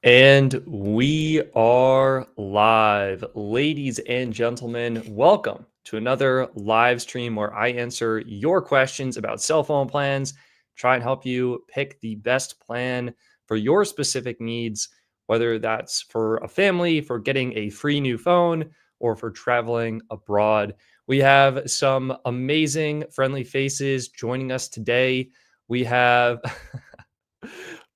And we are live. Ladies and gentlemen, welcome to another live stream where I answer your questions about cell phone plans, try and help you pick the best plan for your specific needs, whether that's for a family, for getting a free new phone, or for traveling abroad. We have some amazing friendly faces joining us today. We have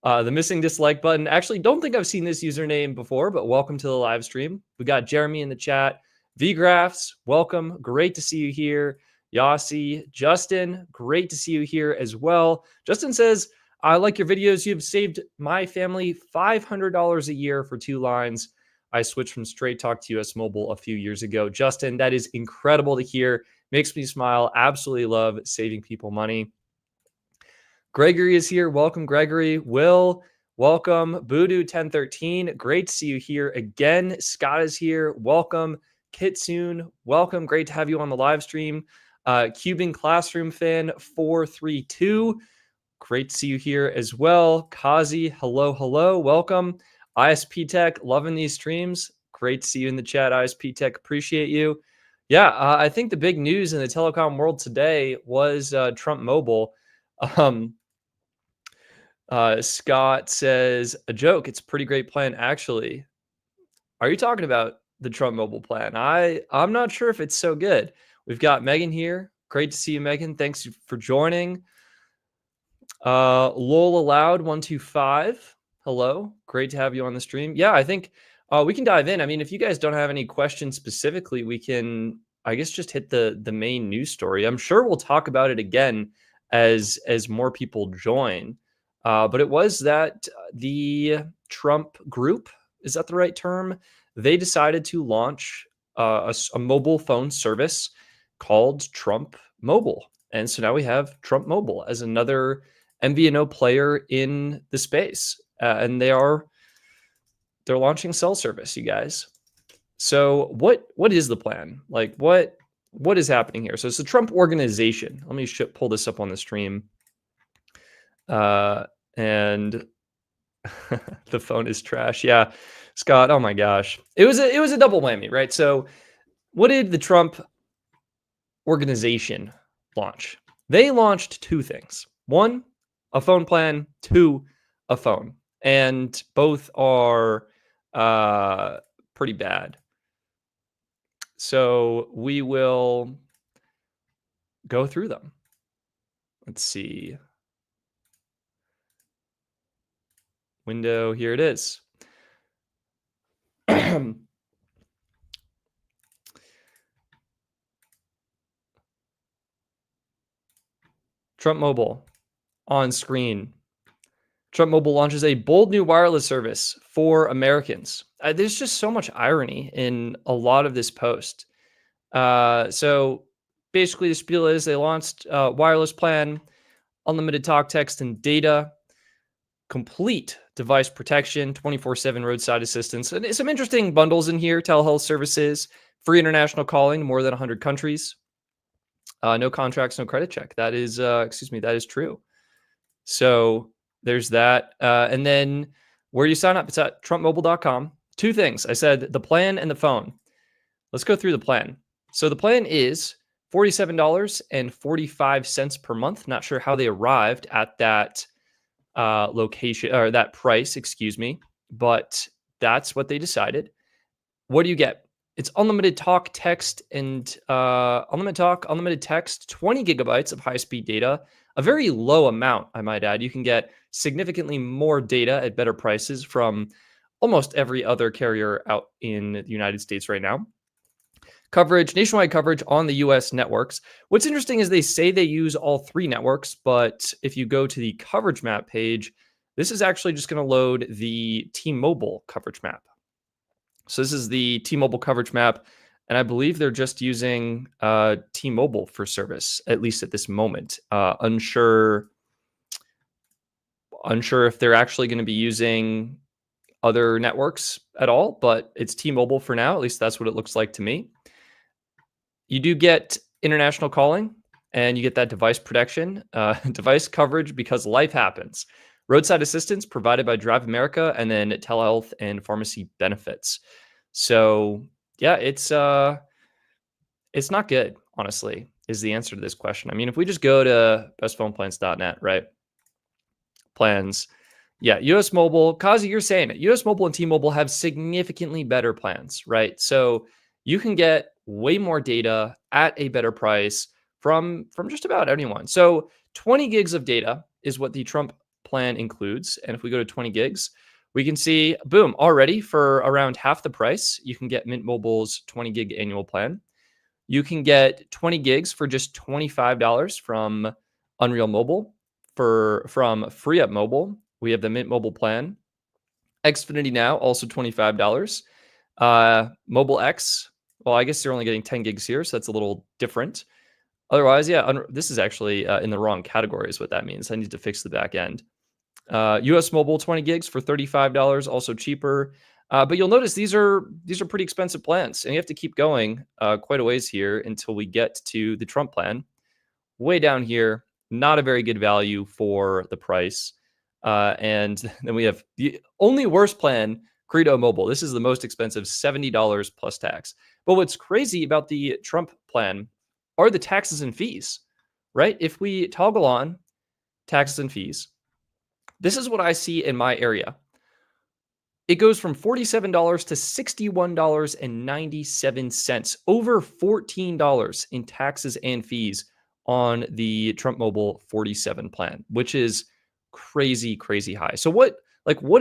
the missing dislike button. Actually, don't think I've seen this username before, but welcome to the live stream. We got Jeremy in the chat. VGraphs, welcome. Great to see you here. Yossi, Justin, great to see you here as well. Justin says, I like your videos. You've saved my family $500 a year for 2 lines. I switched from Straight Talk to US Mobile a few years ago. Justin, that is incredible to hear. Makes me smile. Absolutely love saving people money. Gregory is here. Welcome, Gregory. Will, welcome. Voodoo1013, great to see you here again. Scott is here. Welcome. Kitsune, welcome. Great to have you on the live stream. Cuban Classroom Fan 432, great to see you here as well. Kazi, hello. Welcome. ISP Tech, loving these streams. Great to see you in the chat, ISP Tech. Appreciate you. Yeah, I think the big news in the telecom world today was Trump Mobile. Scott says, a joke. It's a pretty great plan, actually. Are you talking about the Trump Mobile plan? I'm not sure if it's so good. We've got Megan here. Great to see you, Megan. Thanks for joining. Lol Aloud 125. Hello. Great to have you on the stream. Yeah, I think we can dive in. I mean, if you guys don't have any questions specifically, we can, I guess, just hit the main news story. I'm sure we'll talk about it again as more people join. But it was that the Trump group, is that the right term? They decided to launch a mobile phone service called Trump Mobile. And so now we have Trump Mobile as another MVNO player in the space. And they're launching cell service, you guys. So what is the plan? Like what is happening here? So it's the Trump organization. Let me pull this up on the stream. And the phone is trash. Yeah, Scott. Oh my gosh, it was a double whammy, right? So, what did the Trump organization launch? They launched 2 things: 1, a phone plan; 2, a phone, and both are pretty bad. So we will go through them. Let's see. Window, here it is. Trump Mobile on screen. Trump Mobile launches a bold new wireless service for Americans. There's just so much irony in a lot of this post. So basically the spiel is they launched a wireless plan, unlimited talk, text, and data, complete device protection, 24/7 roadside assistance, and some interesting bundles in here: telehealth services, free international calling to more than 100 countries, no contracts, no credit check. That is, that is true. So there's that. And then where you sign up, it's at trumpmobile.com. 2 things. I said the plan and the phone. Let's go through the plan. So the plan is $47.45 per month. Not sure how they arrived at that location, or that price, excuse me, but that's what they decided. What do you get? It's unlimited talk, text, and unlimited text, 20 gigabytes of high-speed data, a very low amount, I might add. You can get significantly more data at better prices from almost every other carrier out in the United States right now. Coverage, nationwide coverage on the US networks. What's interesting is they say they use all 3 networks, but if you go to the coverage map page, this is actually just going to load the T-Mobile coverage map. So this is the T-Mobile coverage map, and I believe they're just using T-Mobile for service, at least at this moment. Unsure if they're actually going to be using other networks at all, but it's T-Mobile for now. At least that's what it looks like to me. You do get international calling, and you get that device protection, device coverage because life happens. roadside assistance provided by Drive America, and then telehealth and pharmacy benefits. So yeah, it's not good, honestly, is the answer to this question. I mean, if we just go to bestphoneplans.net, right? Plans. Yeah, US Mobile, Kazi, you're saying it. US Mobile and T-Mobile have significantly better plans, right? So you can get way more data at a better price from just about anyone. So 20 gigs of data is what the Trump plan includes. And if we go to 20 gigs, we can see, boom, already for around half the price, you can get Mint Mobile's 20 gig annual plan. You can get 20 gigs for just $25 from Unreal Mobile. From Free Up Mobile, we have the Mint Mobile plan. Xfinity Now, also $25. Mobile X, well, I guess you're only getting 10 gigs here, so that's a little different. Otherwise, yeah, this is actually in the wrong category is what that means. I need to fix the back end. US Mobile, 20 gigs for $35, also cheaper. But you'll notice these are pretty expensive plans, and you have to keep going quite a ways here until we get to the Trump plan. Way down here, not a very good value for the price. And then we have the only worse plan, Credo Mobile. This is the most expensive, $70 plus tax. But what's crazy about the Trump plan are the taxes and fees, right? If we toggle on taxes and fees, this is what I see in my area. It goes from $47 to $61.97, over $14 in taxes and fees on the Trump Mobile 47 plan, which is crazy, crazy high. So what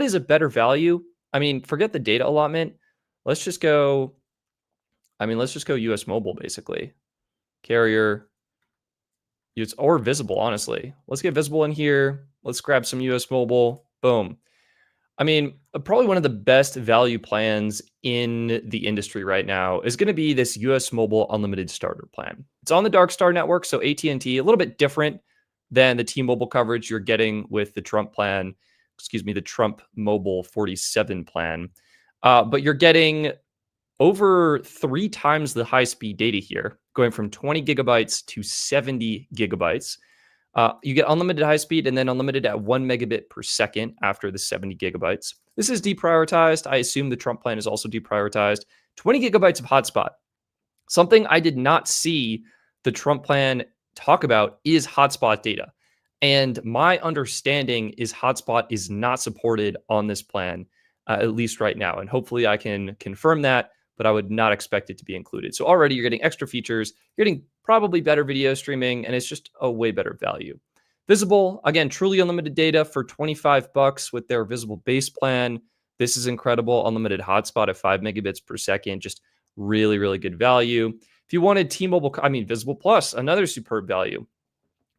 is a better value? I mean, forget the data allotment. Let's just go US Mobile, basically. Carrier, or Visible, honestly. Let's get Visible in here. Let's grab some US Mobile. Boom. I mean, probably one of the best value plans in the industry right now is going to be this US Mobile Unlimited Starter plan. It's on the Dark Star network, so AT&T, a little bit different than the T-Mobile coverage you're getting with the Trump plan, the Trump Mobile 47 plan. But you're getting over 3 times the high-speed data here, going from 20 gigabytes to 70 gigabytes. You get unlimited high speed and then unlimited at 1 megabit per second after the 70 gigabytes. This is deprioritized. I assume the Trump plan is also deprioritized. 20 gigabytes of hotspot. Something I did not see the Trump plan talk about is hotspot data. And my understanding is hotspot is not supported on this plan, at least right now. And hopefully I can confirm that, but I would not expect it to be included. So already you're getting extra features, you're getting probably better video streaming, and it's just a way better value. Visible, again, truly unlimited data for $25 with their Visible base plan. This is incredible. Unlimited hotspot at 5 megabits per second, just really, really good value. If you wanted T-Mobile, Visible Plus, another superb value.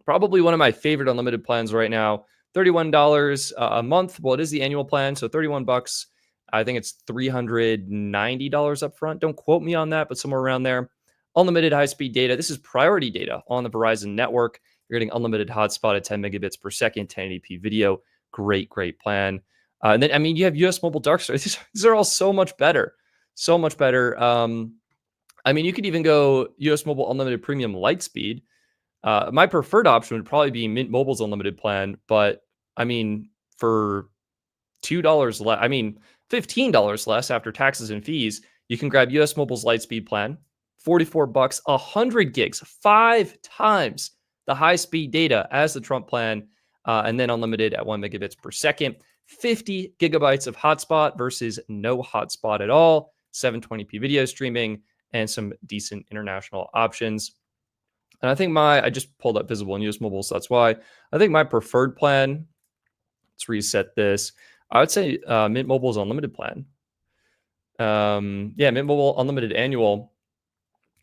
Probably one of my favorite unlimited plans right now, $31 a month. Well, it is the annual plan, so $31. I think it's $390 up front. Don't quote me on that, but somewhere around there. Unlimited high-speed data. This is priority data on the Verizon network. You're getting unlimited hotspot at 10 megabits per second, 1080p video. Great, great plan. And then, I mean, you have US Mobile Dark Star. These are all so much better. So much better. I mean, you could even go US Mobile Unlimited Premium Lightspeed. My preferred option would probably be Mint Mobile's unlimited plan. But, I mean, for $2 less, $15 less after taxes and fees, you can grab US Mobile's Lightspeed plan. $44, 100 gigs, 5 times the high-speed data as the Trump plan, and then unlimited at 1 megabits per second. 50 gigabytes of hotspot versus no hotspot at all. 720p video streaming and some decent international options. And I think I just pulled up Visible and US Mobile, so that's why. I think my preferred plan, let's reset this. I would say Mint Mobile's unlimited plan. Mint Mobile Unlimited Annual.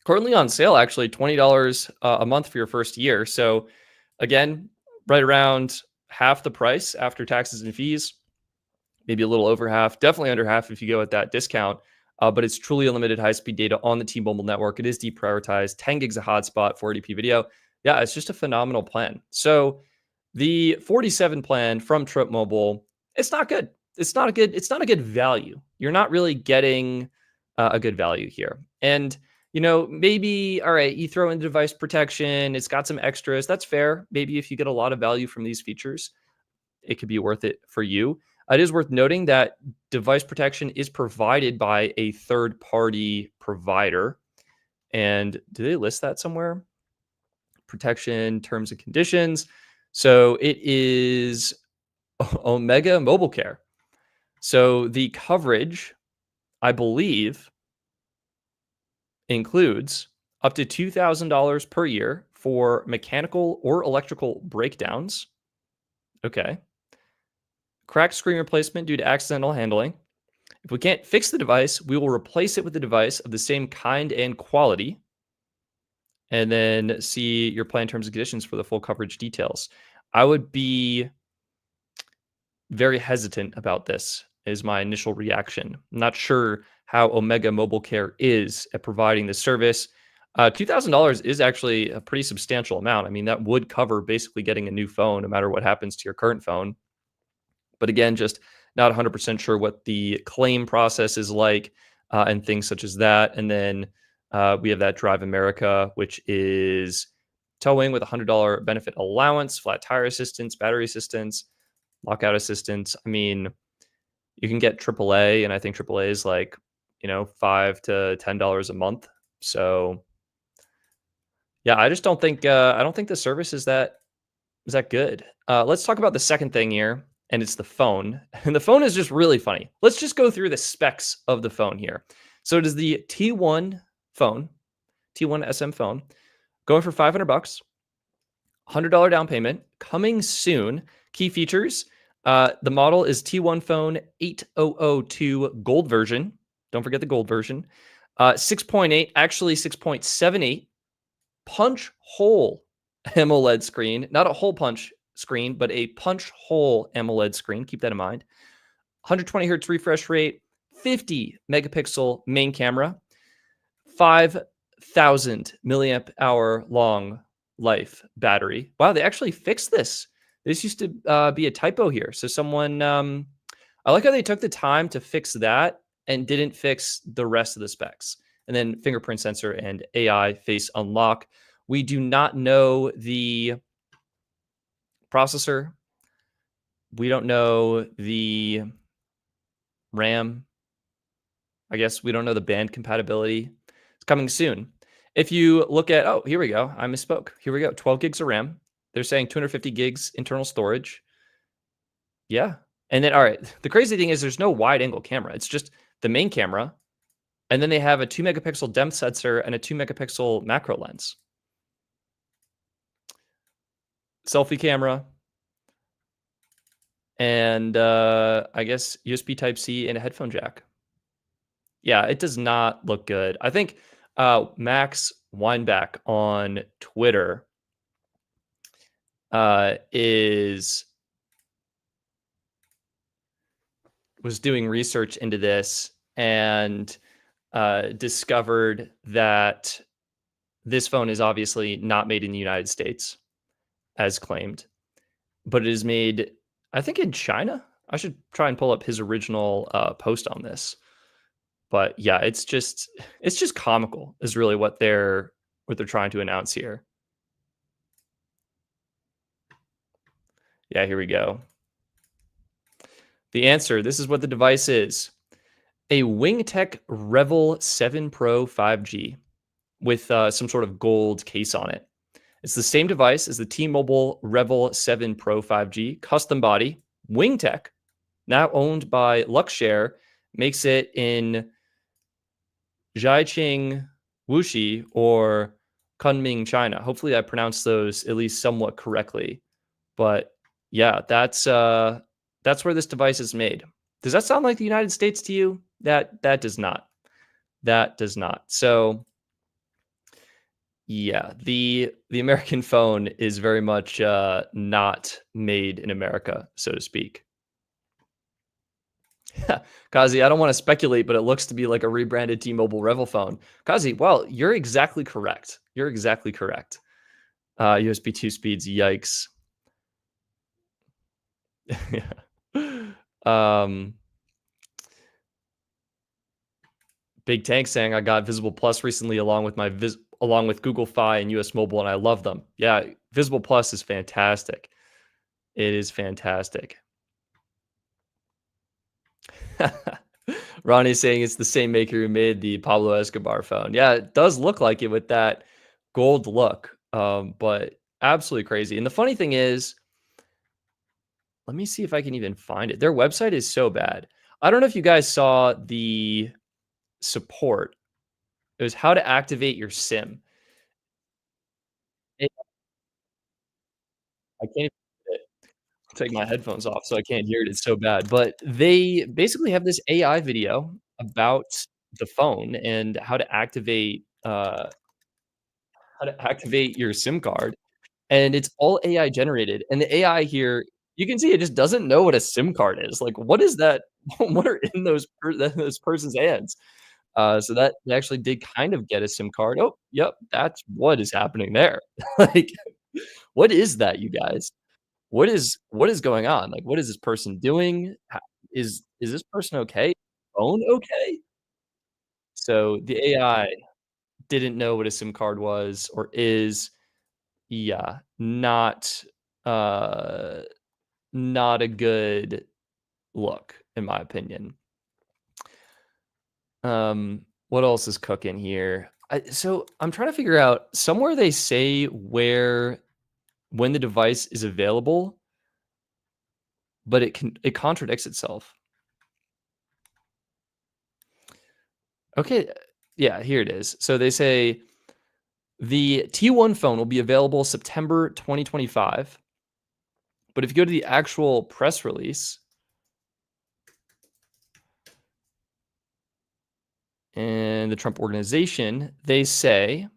Currently on sale, actually, $20 a month for your first year. So again, right around half the price after taxes and fees, maybe a little over half, definitely under half if you go at that discount. But it's truly unlimited high-speed data on the T-Mobile network. It is deprioritized, 10 gigs of hotspot, 480p video. Yeah, it's just a phenomenal plan. So the 47 plan from Trump Mobile, it's not good. It's not a good value. You're not really getting a good value here. And maybe, all right, you throw in device protection, it's got some extras. That's fair. Maybe if you get a lot of value from these features. it could be worth it for you. It is worth noting that device protection is provided by a third-party provider. And do they list that somewhere? Protection, terms and conditions. So it is Omega Mobile Care. So the coverage, I believe, includes up to $2,000 per year for mechanical or electrical breakdowns. Okay. Cracked screen replacement due to accidental handling. If we can't fix the device, we will replace it with a device of the same kind and quality. And then see your plan terms and conditions for the full coverage details. I would be very hesitant about this, is my initial reaction. I'm not sure how Omega Mobile Care is at providing this service. $2,000 is actually a pretty substantial amount. I mean, that would cover basically getting a new phone no matter what happens to your current phone. But again, just not 100% sure what the claim process is like and things such as that. And then we have that Drive America, which is towing with a $100 benefit allowance, flat tire assistance, battery assistance, lockout assistance. I mean, you can get AAA, and I think AAA is like, $5 to $10 a month. So yeah, I just don't think the service is that good. Let's talk about the second thing here, and it's the phone. And the phone is just really funny. Let's just go through the specs of the phone here. So it is the T1 phone, T1 SM phone, going for $500, $100 down payment, coming soon. Key features: the model is T1 phone 8002 gold version. Don't forget the gold version. 6.8, actually 6.78 punch hole AMOLED screen, not a hole punch screen, but a punch hole AMOLED screen. Keep that in mind. 120 hertz refresh rate, 50 megapixel main camera, 5,000 milliamp hour long life battery. Wow, they actually fixed this. This used to be a typo here. So someone, I like how they took the time to fix that and didn't fix the rest of the specs. And then fingerprint sensor and AI face unlock. We do not know the processor. We don't know the RAM. I guess we don't know the band compatibility. It's coming soon. If you look at, oh, here we go. I misspoke. Here we go. 12 gigs of RAM. They're saying 250 gigs internal storage. Yeah. And then, all right, the crazy thing is there's no wide angle camera. It's just the main camera. And then they have a 2 megapixel depth sensor and a 2 megapixel macro lens. Selfie camera. And I guess USB Type-C and a headphone jack. Yeah, it does not look good. I think Max Weinbach on Twitter was doing research into this and discovered that this phone is obviously not made in the United States, as claimed, but it is made, I think, in China. I should try and pull up his original post on this. But yeah, it's just comical is really what they're trying to announce here. Yeah, here we go. The answer, this is what the device is. A WingTech Revel 7 Pro 5G with some sort of gold case on it. It's the same device as the T-Mobile Revel 7 Pro 5G, custom body, WingTech, now owned by Luxshare, makes it in Jiaqing, Wuxi, or Kunming, China. Hopefully I pronounced those at least somewhat correctly. But yeah, that's where this device is made. Does that sound like the United States to you? That does not. That does not. So yeah, the American phone is very much not made in America, so to speak. Kazi, I don't want to speculate, but it looks to be like a rebranded T-Mobile Revel phone. Kazi, well, you're exactly correct. You're exactly correct. USB 2 speeds, yikes. Big Tank saying I got Visible Plus recently along with Google Fi and US Mobile, and I love them. Yeah, Visible Plus is fantastic. It is fantastic. Ronnie's saying it's the same maker who made the Pablo Escobar phone. Yeah, it does look like it with that gold look, but absolutely crazy. And the funny thing is, let me see if I can even find it. Their website is so bad. I don't know if you guys saw the support. It was how to activate your SIM. It- I can't even take my headphones off so I can't hear it. It's so bad. But they basically have this AI video about the phone and how to activate your SIM card, and it's all AI generated. And the AI here, you can see it just doesn't know what a SIM card is. Like, what is that? What are in those person's hands? So that they actually did kind of get a SIM card. Oh, yep, that's what is happening there. Like, what is that, you guys? What is going on? Like, what is this person doing? Is this person okay? Phone okay? So the AI didn't know what a SIM card was or is. Yeah, uh, not a good look, in my opinion. What else is cooking here? So I'm trying to figure out somewhere they say where when the device is available, but it contradicts itself. Okay, yeah, here it is. So they say the T1 phone will be available September 2025, but if you go to the actual press release and the Trump organization, they say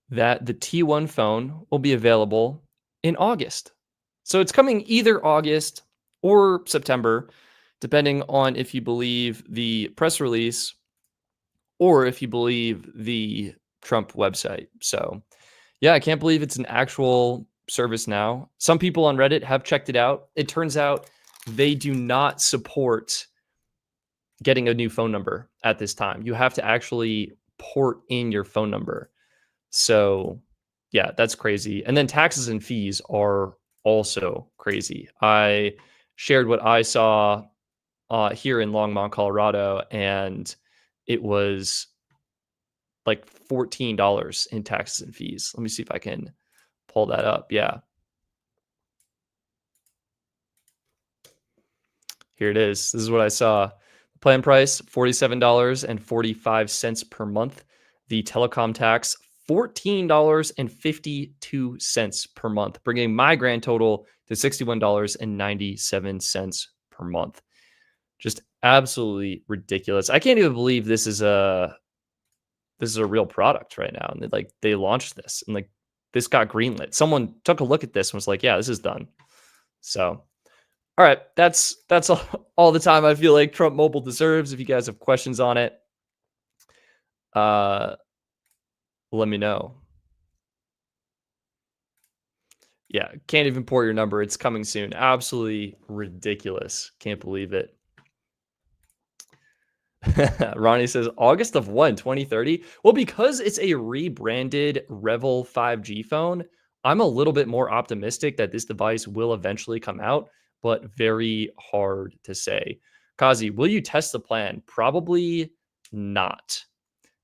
that the T1 phone will be available in August. So it's coming either August or September, depending on if you believe the press release or if you believe the Trump website. So, yeah, I can't believe it's an actual service now. Some people on Reddit have checked it out. It turns out they do not support getting a new phone number at this time. You have to actually port in your phone number. So, yeah, that's crazy. And then taxes and fees are also crazy. I shared what I saw here in Longmont, Colorado, and it was like $14 in taxes and fees. Let me see if I can pull that up. Yeah, here it is. This is what I saw. Plan price $47.45 per month. The telecom tax $14.52 per month, bringing my grand total to $61.97 per month. Just absolutely ridiculous. I can't even believe this is a real product right now, and they launched this and this got greenlit. Someone took a look at this and was like, "Yeah, this is done." So all right, that's all the time I feel like Trump Mobile deserves. If you guys have questions on it, uh, let me know. Yeah, can't even pour your number. It's coming soon. Absolutely ridiculous. Can't believe it. Ronnie says August of 2030. Well, because it's a rebranded Revel 5G phone, I'm a little bit more optimistic that this device will eventually come out, but very hard to say. Kazi, will you test the plan? Probably not,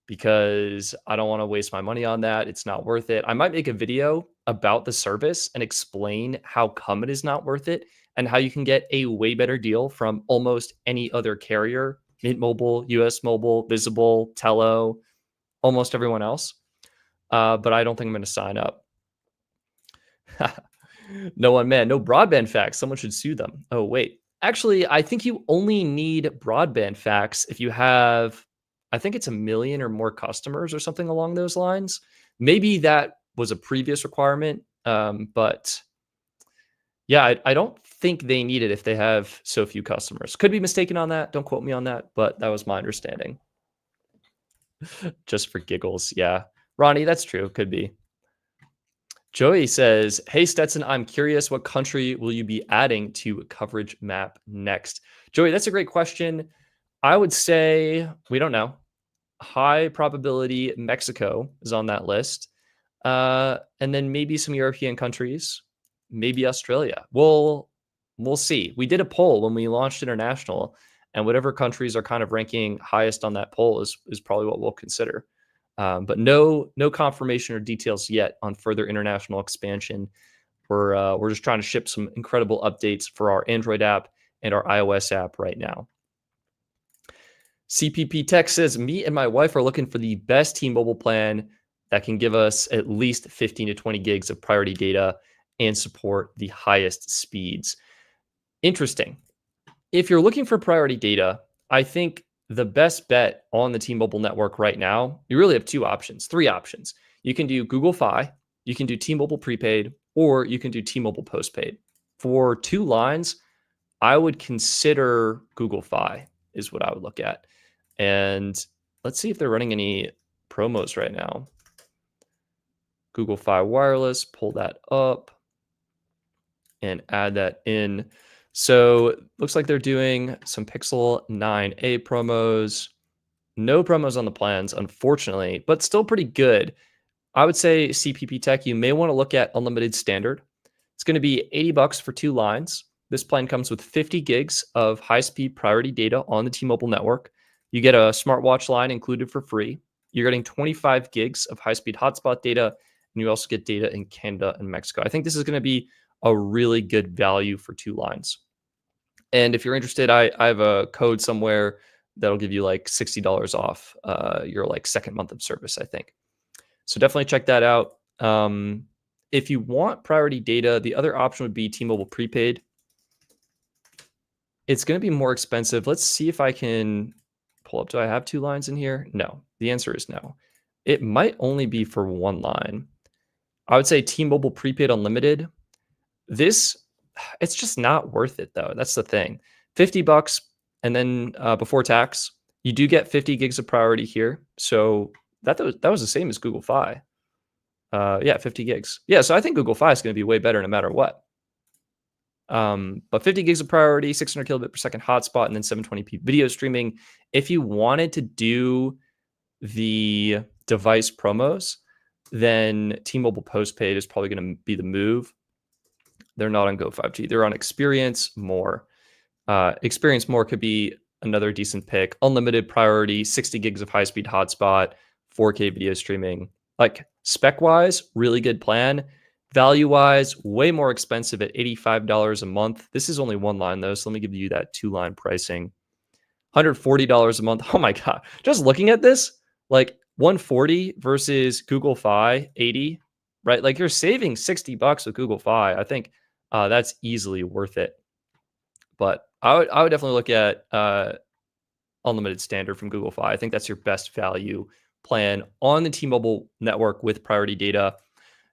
because I don't want to waste my money on that. It's not worth it. I might make a video about the service and explain how come it is not worth it and how you can get a way better deal from almost any other carrier, Mint Mobile, US Mobile, Visible, Tello, almost everyone else. But I don't think I'm going to sign up. No one man, no broadband facts. Someone should sue them. Oh, wait. Actually, I think you only need broadband facts if you have, I think it's 1 million or more customers or something along those lines. Maybe that was a previous requirement. But yeah, I don't think they need it if they have so few customers. Could be mistaken on that. Don't quote me on that, but that was my understanding. Just for giggles. Yeah. Ronnie, that's true. Could be. Joey says, "Hey Stetson, I'm curious, what country will you be adding to coverage map next?" Joey, that's a great question. I would say we don't know. High probability Mexico is on that list, and then maybe some European countries. maybe Australia. We'll see. We did a poll when we launched international, and whatever countries are kind of ranking highest on that poll is probably what we'll consider. But no confirmation or details yet on further international expansion. We're just trying to ship some incredible updates for our Android app and our iOS app right now. CPP Tech says, me and my wife are looking for the best T-Mobile plan that can give us at least 15 to 20 gigs of priority data and support the highest speeds. Interesting. If you're looking for priority data, I think the best bet on the T-Mobile network right now, you really have three options. You can do Google Fi, you can do T-Mobile prepaid, or you can do T-Mobile postpaid. For 2 lines, I would consider Google Fi is what I would look at. And let's see if they're running any promos right now. Google Fi Wireless, pull that up and add that in. So looks like they're doing some Pixel 9a promos. No promos on the plans, unfortunately, but still pretty good. I would say CPP Tech, you may want to look at Unlimited Standard. It's going to be $80 for 2 lines. This plan comes with 50 gigs of high-speed priority data on the T-Mobile network. You get a smartwatch line included for free. You're getting 25 gigs of high-speed hotspot data, and you also get data in Canada and Mexico. I think this is going to be a really good value for 2 lines. And if you're interested, I have a code somewhere that'll give you like $60 off your like second month of service, I think. So definitely check that out. If you want priority data, the other option would be T-Mobile prepaid. It's going to be more expensive. Let's see if I can pull up. Do I have 2 lines in here? No. The answer is no. It might only be for 1 line. I would say T-Mobile prepaid unlimited. It's just not worth it though. That's the thing. $50 and then before tax, you do get 50 gigs of priority here. So that was the same as Google Fi. Yeah, 50 gigs. Yeah, so I think Google Fi is going to be way better no matter what. But 50 gigs of priority, 600 kilobit per second hotspot, and then 720p video streaming. If you wanted to do the device promos, then T-Mobile postpaid is probably going to be the move. They're not on Go5G. They're on Experience More. Experience More could be another decent pick. Unlimited priority, 60 gigs of high-speed hotspot, 4K video streaming. Like spec-wise, really good plan. Value-wise, way more expensive at $85 a month. This is only 1 line though, so let me give you that 2-line pricing. $140 a month. Oh my God. Just looking at this, like $140 versus Google Fi, $80, right? Like you're saving $60 with Google Fi. I think that's easily worth it. But I would definitely look at Unlimited Standard from Google Fi. I think that's your best value plan on the T-Mobile network with priority data.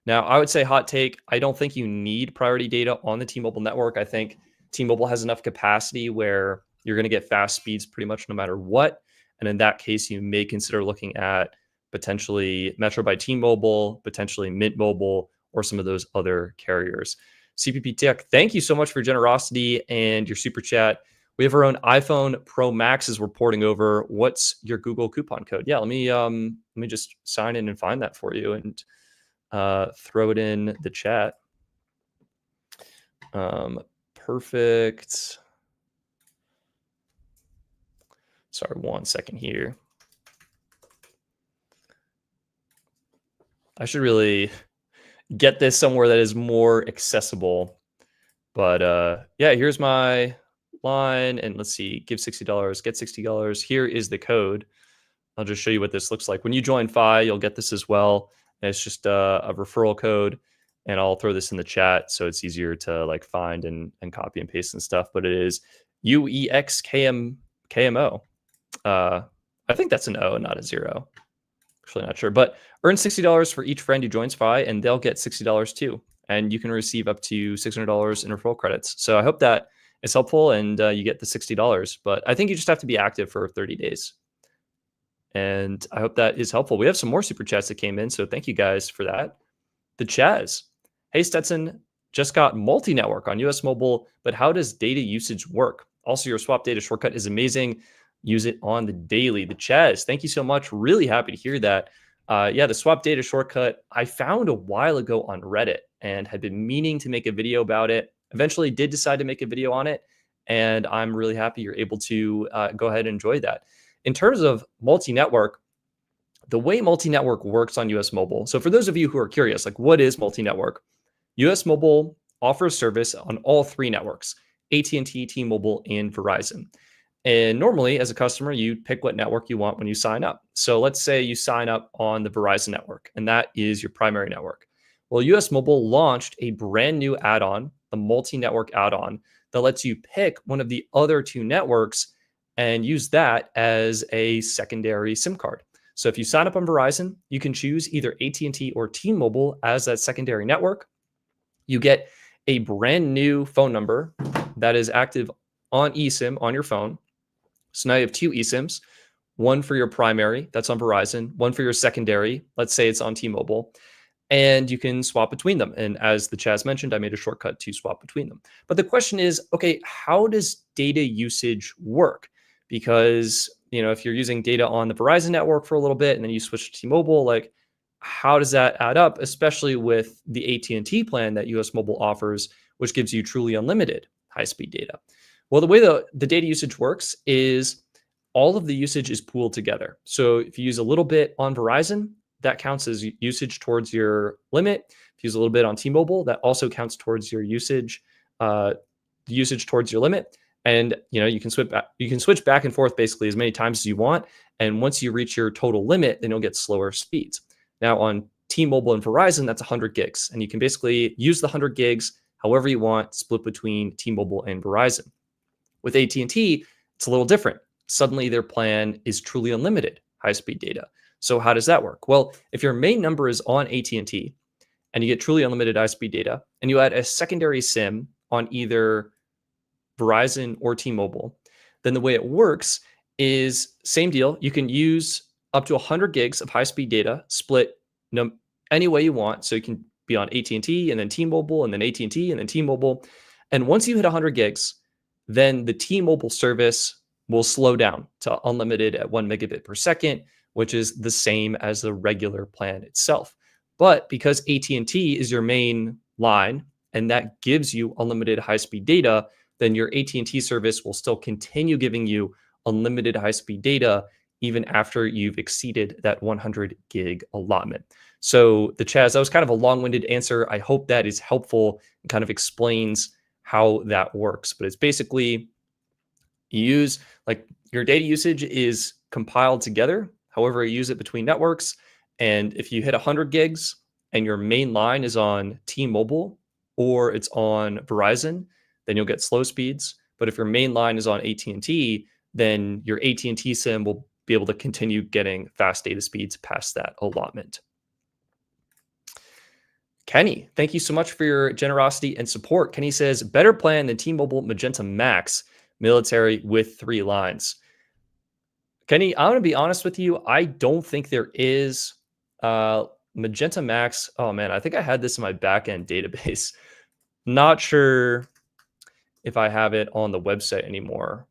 Now, I would say hot take, I don't think you need priority data on the T-Mobile network. I think T-Mobile has enough capacity where you're going to get fast speeds pretty much no matter what. And in that case, you may consider looking at potentially Metro by T-Mobile, potentially Mint Mobile, or some of those other carriers. CPP Tech, thank you so much for your generosity and your super chat. We have our own iPhone Pro Maxes we're porting over. What's your Google coupon code? Yeah, let me just sign in and find that for you and throw it in the chat. Perfect. Sorry, 1 second here. I should really get this somewhere that is more accessible. But yeah, here's my line. And let's see, give $60, get $60. Here is the code. I'll just show you what this looks like. When you join Fi, you'll get this as well. And it's just a referral code. And I'll throw this in the chat so it's easier to like find and copy and paste and stuff. But it is UEXKMO. I think that's an O, not a 0. Actually, not sure. But earn $60 for each friend who joins Fi, and they'll get $60 too. And you can receive up to $600 in referral credits. So I hope that is helpful and you get the $60. But I think you just have to be active for 30 days. And I hope that is helpful. We have some more super chats that came in, so thank you guys for that. The Chaz. Hey, Stetson, just got multi-network on US Mobile, but how does data usage work? Also, your swap data shortcut is amazing. Use it on the daily. The Chaz, thank you so much. Really happy to hear that. Yeah, the swap data shortcut I found a while ago on Reddit. and had been meaning to make a video about it. Eventually did decide to make a video on it, and I'm really happy you're able to go ahead and enjoy that. In terms of multi-network, the way multi-network works on US Mobile. So for those of you who are curious, like what is multi-network? US Mobile offers service on all three networks, AT&T, T-Mobile, and Verizon. And normally as a customer, you pick what network you want when you sign up. So let's say you sign up on the Verizon network, and that is your primary network. Well, US Mobile launched a brand new add-on, the multi-network add-on, that lets you pick one of the other two networks and use that as a secondary SIM card. So if you sign up on Verizon, you can choose either AT&T or T-Mobile as that secondary network. You get a brand new phone number that is active on eSIM on your phone. So now you have two eSIMs, one for your primary, that's on Verizon, one for your secondary, let's say it's on T-Mobile, and you can swap between them. And as the Chaz mentioned, I made a shortcut to swap between them. But the question is, okay, how does data usage work? Because, if you're using data on the Verizon network for a little bit and then you switch to T-Mobile, like how does that add up, especially with the AT&T plan that US Mobile offers, which gives you truly unlimited high-speed data? Well, the way the data usage works is all of the usage is pooled together. So if you use a little bit on Verizon, that counts as usage towards your limit. If you use a little bit on T-Mobile, that also counts towards your usage, towards your limit. And you can switch back and forth basically as many times as you want. And once you reach your total limit, then you'll get slower speeds. Now on T-Mobile and Verizon, that's 100 gigs. And you can basically use the 100 gigs however you want, split between T-Mobile and Verizon. With AT&T, it's a little different. Suddenly their plan is truly unlimited high-speed data. So how does that work? Well, if your main number is on AT&T and you get truly unlimited high-speed data and you add a secondary SIM on either Verizon or T-Mobile, then the way it works is same deal. You can use up to 100 gigs of high-speed data split any way you want. So you can be on AT&T and then T-Mobile and then AT&T and then T-Mobile. And once you hit 100 gigs, then the T-Mobile service will slow down to unlimited at 1 megabit per second, which is the same as the regular plan itself. But because AT&T is your main line and that gives you unlimited high-speed data, then your AT&T service will still continue giving you unlimited high-speed data even after you've exceeded that 100 gig allotment. So the Chaz, that was kind of a long-winded answer. I hope that is helpful and kind of explains how that works. But it's basically you use, like, your data usage is compiled together, however you use it between networks. And if you hit 100 gigs and your main line is on T-Mobile or it's on Verizon, then you'll get slow speeds. But if your main line is on AT&T, then your AT&T SIM will be able to continue getting fast data speeds past that allotment. Kenny, thank you so much for your generosity and support. Kenny says, better plan than T-Mobile Magenta MAX, military with 3 lines. Kenny, I'm going to be honest with you. I don't think there is Magenta MAX. Oh man, I think I had this in my backend database. Not sure if I have it on the website anymore.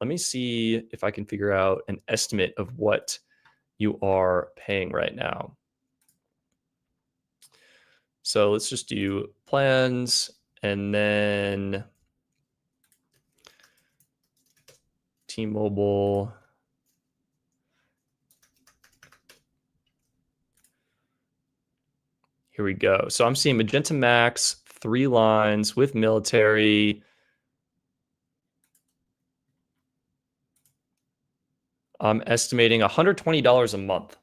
Let me see if I can figure out an estimate of what you are paying right now. So let's just do plans and then T-Mobile. Here we go. So I'm seeing Magenta MAX, 3 lines with military. I'm estimating $120 a month.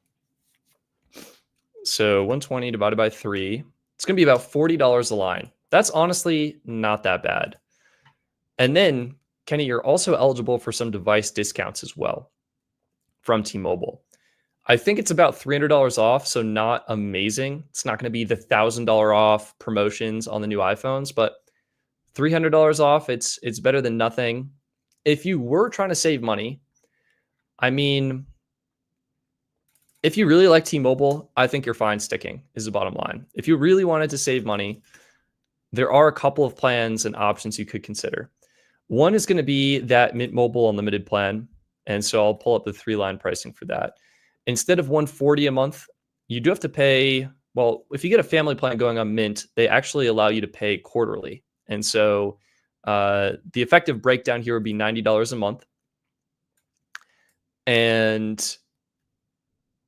So 120 divided by 3. It's going to be about $40 a line. That's honestly not that bad. And then, Kenny, you're also eligible for some device discounts as well from T-Mobile. I think it's about $300 off, so not amazing. It's not going to be the $1,000 off promotions on the new iPhones, but $300 off, it's better than nothing. If you were trying to save money, I mean, if you really like T-Mobile, I think you're fine sticking, is the bottom line. If you really wanted to save money, there are a couple of plans and options you could consider. One is going to be that Mint Mobile Unlimited plan. And so I'll pull up the 3-line pricing for that. Instead of $140 a month, you do have to pay Well, if you get a family plan going on Mint, they actually allow you to pay quarterly. And so the effective breakdown here would be $90 a month. And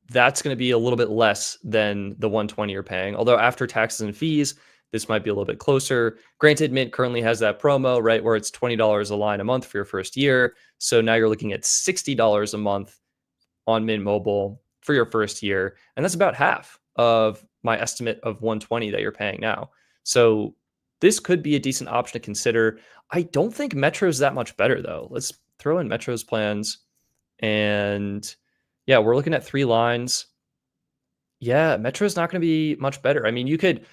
that's going to be a little bit less than the 120 you're paying. Although after taxes and fees, this might be a little bit closer. Granted, Mint currently has that promo, right, where it's $20 a line a month for your first year. So now you're looking at $60 a month on Mint Mobile for your first year. And that's about half of my estimate of 120 that you're paying now. So this could be a decent option to consider. I don't think Metro's that much better though. Let's throw in Metro's plans. And yeah, we're looking at 3 lines. Yeah, Metro's not going to be much better. I mean, you could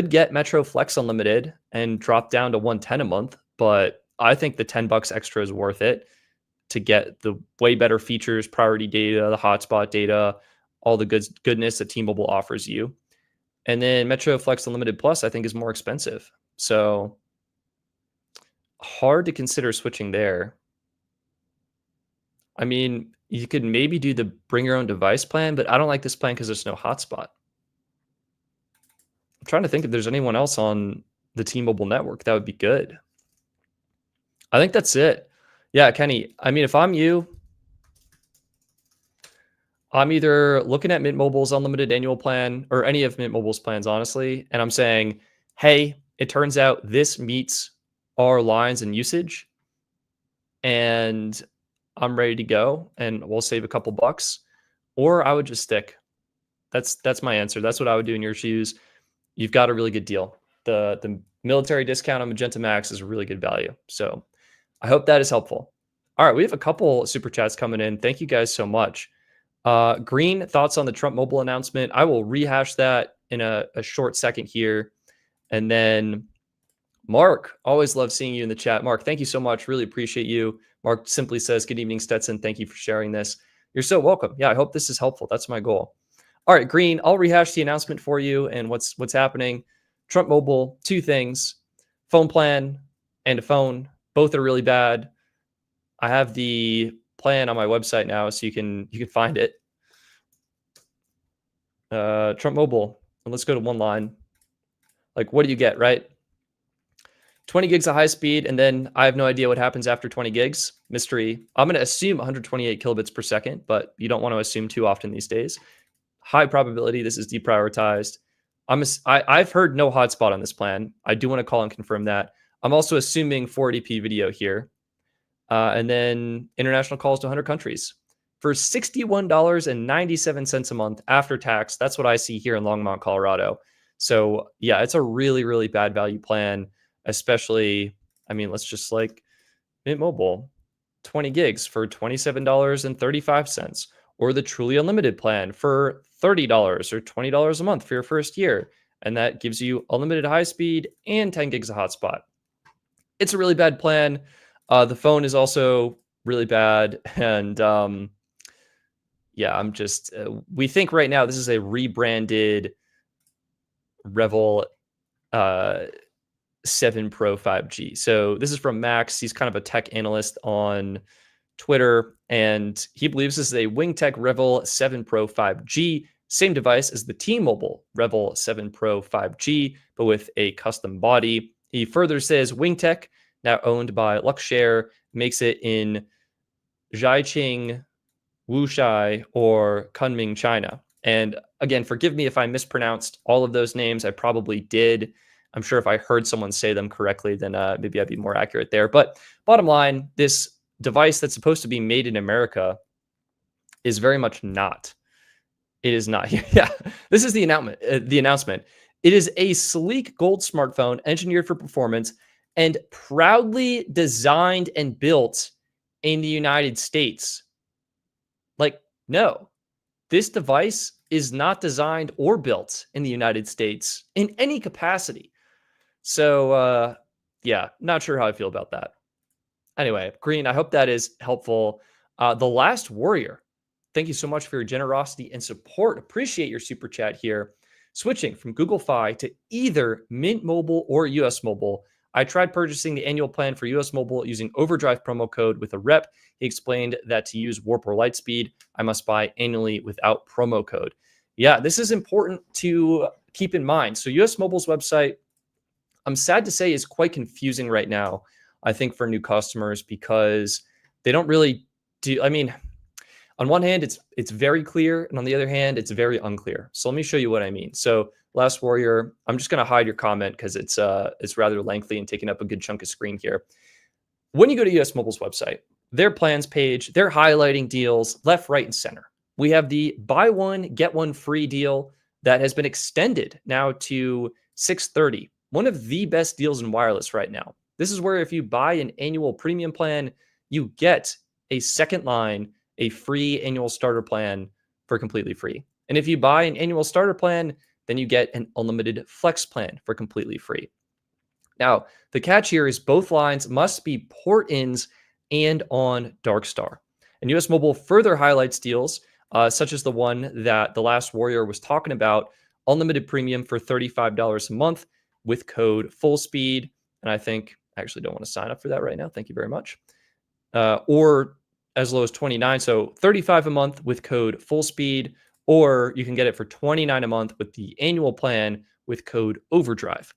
get Metro Flex Unlimited and drop down to 110 a month, but I think the $10 extra is worth it to get the way better features, priority data, the hotspot data, all the goodness that T-Mobile offers you. And then Metro Flex Unlimited Plus, I think, is more expensive. So hard to consider switching there. I mean, you could maybe do the bring your own device plan, but I don't like this plan because there's no hotspot. I'm trying to think if there's anyone else on the T-Mobile network that would be good. I think that's it. Yeah, Kenny, I mean, if I'm you, I'm either looking at Mint Mobile's unlimited annual plan or any of Mint Mobile's plans, honestly, and I'm saying, hey, it turns out this meets our lines and usage, and I'm ready to go, and we'll save a couple bucks. Or I would just stick. That's my answer. That's what I would do in your shoes. You've got a really good deal. The military discount on Magenta Max is a really good value. So I hope that is helpful. All right, we have a couple super chats coming in. Thank you guys so much. Green, thoughts on the Trump mobile announcement? I will rehash that in a short second here. And then Mark, always love seeing you in the chat. Mark, thank you so much. Really appreciate you. Mark simply says, good evening, Stetson. Thank you for sharing this. You're so welcome. Yeah, I hope this is helpful. That's my goal. All right, Green, I'll rehash the announcement for you and what's happening. Trump Mobile, 2 things, phone plan and a phone. Both are really bad. I have the plan on my website now, so you can find it. Trump Mobile, and let's go to one line. Like, what do you get, right? 20 gigs of high speed, and then I have no idea what happens after 20 gigs. Mystery. I'm going to assume 128 kilobits per second, but you don't want to assume too often these days. High probability this is deprioritized. I've heard no hotspot on this plan. I do want to call and confirm that. I'm also assuming 480p video here. And then international calls to 100 countries for $61.97 a month after tax. That's what I see here in Longmont, Colorado. So yeah, it's a really, really bad value plan, especially, I mean, let's just like Mint Mobile, 20 gigs for $27.35, or the truly unlimited plan for $30 or $20 a month for your first year. And that gives you unlimited high speed and 10 gigs of hotspot. It's a really bad plan. The phone is also really bad. And yeah, I'm just, we think right now this is a rebranded Revel 7 Pro 5G. So this is from Max. He's kind of a tech analyst on Twitter, and he believes this is a WingTech Revel 7 Pro 5G, same device as the T-Mobile Revel 7 Pro 5G, but with a custom body. He further says WingTech, now owned by Luxshare, makes it in Jiaqing, Wuxi, or Kunming, China. And again, forgive me if I mispronounced all of those names. I probably did. I'm sure if I heard someone say them correctly, then maybe I'd be more accurate there. But bottom line, this device that's supposed to be made in America is very much not. It is not. Yeah, this is the announcement. It is a sleek gold smartphone engineered for performance and proudly designed and built in the United States. Like, no, this device is not designed or built in the United States in any capacity. So, yeah, not sure how I feel about that. Anyway, Green, I hope that is helpful. The Last Warrior, thank you so much for your generosity and support. Appreciate your super chat here. Switching from Google Fi to either Mint Mobile or US Mobile. I tried purchasing the annual plan for US Mobile using Overdrive promo code with a rep. He explained that to use Warp or Lightspeed, I must buy annually without promo code. Yeah, this is important to keep in mind. So US Mobile's website, I'm sad to say, is quite confusing right now, I think, for new customers because they don't really do, I mean, on one hand, it's very clear, and on the other hand, it's very unclear. So let me show you what I mean. So Last Warrior, I'm just going to hide your comment because it's rather lengthy and taking up a good chunk of screen here. When you go to US Mobile's website, their plans page, they're highlighting deals left, right, and center. We have the buy one, get one free deal that has been extended now to 6/30. One of the best deals in wireless right now. This is where if you buy an annual premium plan, you get a second line, a free annual starter plan for completely free. And if you buy an annual starter plan, then you get an unlimited flex plan for completely free. Now, the catch here is both lines must be port-ins and on Darkstar. And US Mobile further highlights deals such as the one that the Last Warrior was talking about, unlimited premium for $35 a month with code FULLSPEED. And I think I actually don't want to sign up for that right now. Thank you very much. Or as low as 29. So 35 a month with code FULLSPEED, or you can get it for 29 a month with the annual plan with code OVERDRIVE.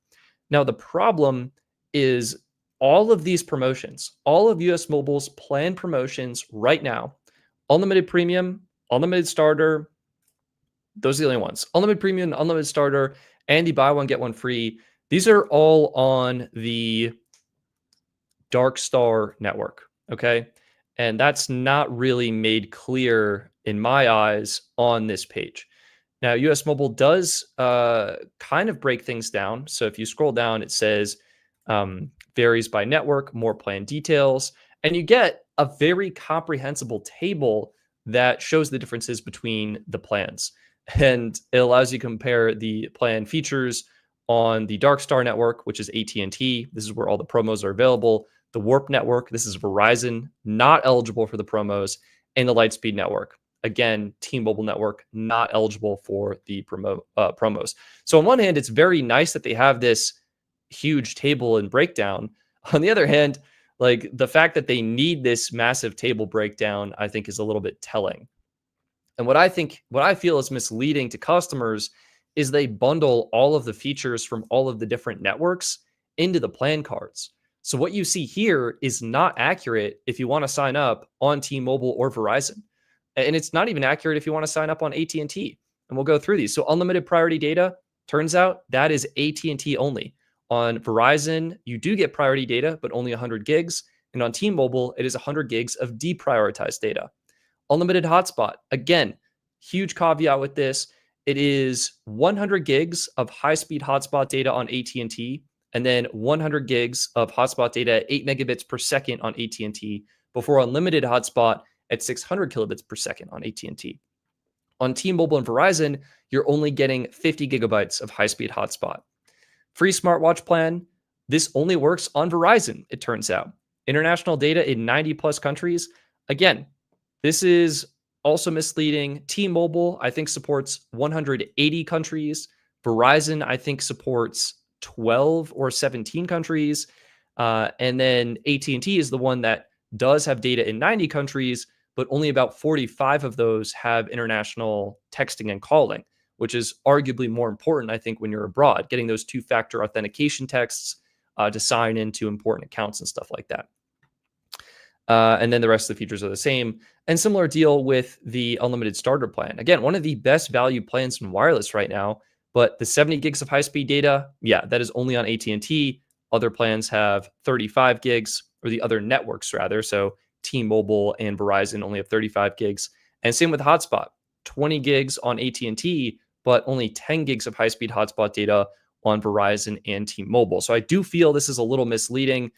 Now, the problem is all of these promotions, all of US Mobile's plan promotions right now, unlimited premium, unlimited starter, those are the only ones. Unlimited premium, unlimited starter, and the buy one, get one free. These are all on the Darkstar network, okay? And that's not really made clear in my eyes on this page. Now, US Mobile does kind of break things down. So if you scroll down, it says varies by network, more plan details, and you get a very comprehensible table that shows the differences between the plans. And it allows you to compare the plan features on the Darkstar network, which is AT&T. This is where all the promos are available. The Warp network, this is Verizon, not eligible for the promos, and the Lightspeed network. Again, T-Mobile network, not eligible for the promos. So on one hand, it's very nice that they have this huge table and breakdown. On the other hand, like the fact that they need this massive table breakdown, I think is a little bit telling. And what I feel is misleading to customers is they bundle all of the features from all of the different networks into the plan cards. So what you see here is not accurate if you want to sign up on T-Mobile or Verizon. And it's not even accurate if you want to sign up on AT&T. And we'll go through these. So unlimited priority data, turns out that is AT&T only. On Verizon, you do get priority data, but only 100 gigs. And on T-Mobile, it is 100 gigs of deprioritized data. Unlimited hotspot, again, huge caveat with this. It is 100 gigs of high-speed hotspot data on AT&T, and then 100 gigs of hotspot data, 8 megabits per second on AT&T, before unlimited hotspot at 600 kilobits per second on AT&T. On T-Mobile and Verizon, you're only getting 50 gigabytes of high-speed hotspot. Free smartwatch plan, this only works on Verizon, it turns out. International data in 90 plus countries. Again, this is also misleading. T-Mobile, I think, supports 180 countries. Verizon, I think, supports 12 or 17 countries. And then AT&T is the one that does have data in 90 countries, but only about 45 of those have international texting and calling, which is arguably more important, I think, when you're abroad, getting those two-factor authentication texts to sign into important accounts and stuff like that. And then the rest of the features are the same. And similar deal with the unlimited starter plan. Again, one of the best value plans in wireless right now, but the 70 gigs of high-speed data, yeah, that is only on AT&T. Other plans have 35 gigs, or the other networks rather. So T-Mobile and Verizon only have 35 gigs. And same with hotspot, 20 gigs on AT&T, but only 10 gigs of high-speed hotspot data on Verizon and T-Mobile. So I do feel this is a little misleading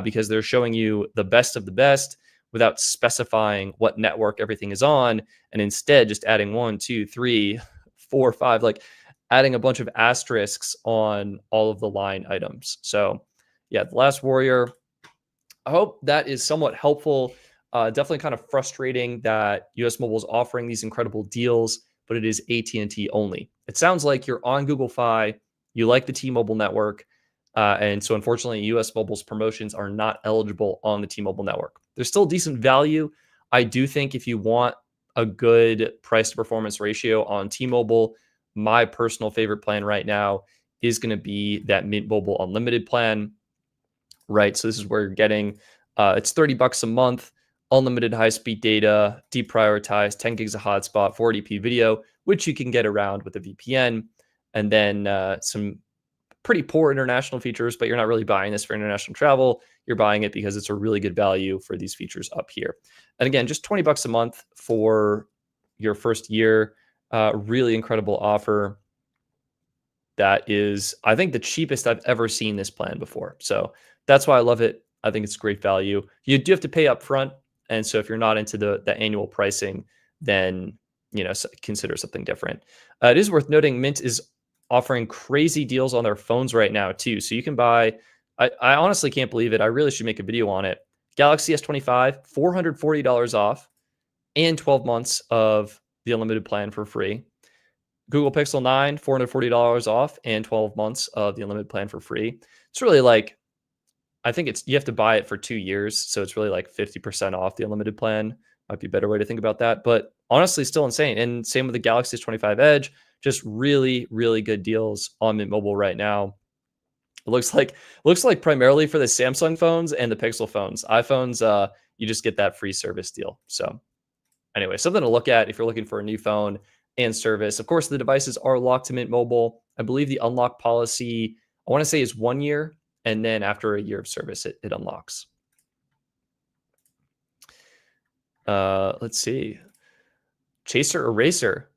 because they're showing you the best of the best without specifying what network everything is on, and instead just adding 1, 2, 3, 4, 5, like adding a bunch of asterisks on all of the line items. So yeah, The Last Warrior, I hope that is somewhat helpful. Definitely kind of frustrating that US Mobile is offering these incredible deals, but it is AT&T only. It sounds like you're on Google Fi, you like the T-Mobile network, and so unfortunately, US Mobile's promotions are not eligible on the T-Mobile network. There's still decent value. I do think if you want a good price to performance ratio on T-Mobile. My personal favorite plan right now is going to be that Mint Mobile Unlimited plan, right? So this is where you're getting, it's $30 a month, unlimited high-speed data, deprioritized 10 gigs of hotspot, 480p video, which you can get around with a VPN, and then some pretty poor international features, but you're not really buying this for international travel. You're buying it because it's a really good value for these features up here. And again, just $20 a month for your first year. Really incredible offer. That is, I think, the cheapest I've ever seen this plan before. So that's why I love it. I think it's great value. You do have to pay up front. And so if you're not into the annual pricing, then consider something different. It is worth noting Mint is offering crazy deals on their phones right now too. So you can buy, I honestly can't believe it. I really should make a video on it. Galaxy S25, $440 off and 12 months of the unlimited plan for free. Google Pixel 9, $440 off and 12 months of the unlimited plan for free. It's really like, I think you have to buy it for 2 years. So it's really like 50% off the unlimited plan. Might be a better way to think about that. But honestly, still insane. And same with the Galaxy S25 Edge. Just really, really good deals on Mint Mobile right now. It looks like primarily for the Samsung phones and the Pixel phones. iPhones, you just get that free service deal. So anyway, something to look at if you're looking for a new phone and service. Of course, the devices are locked to Mint Mobile. I believe the unlock policy, I want to say, is 1 year. And then after a year of service, it unlocks. Let's see. Chaser Eraser,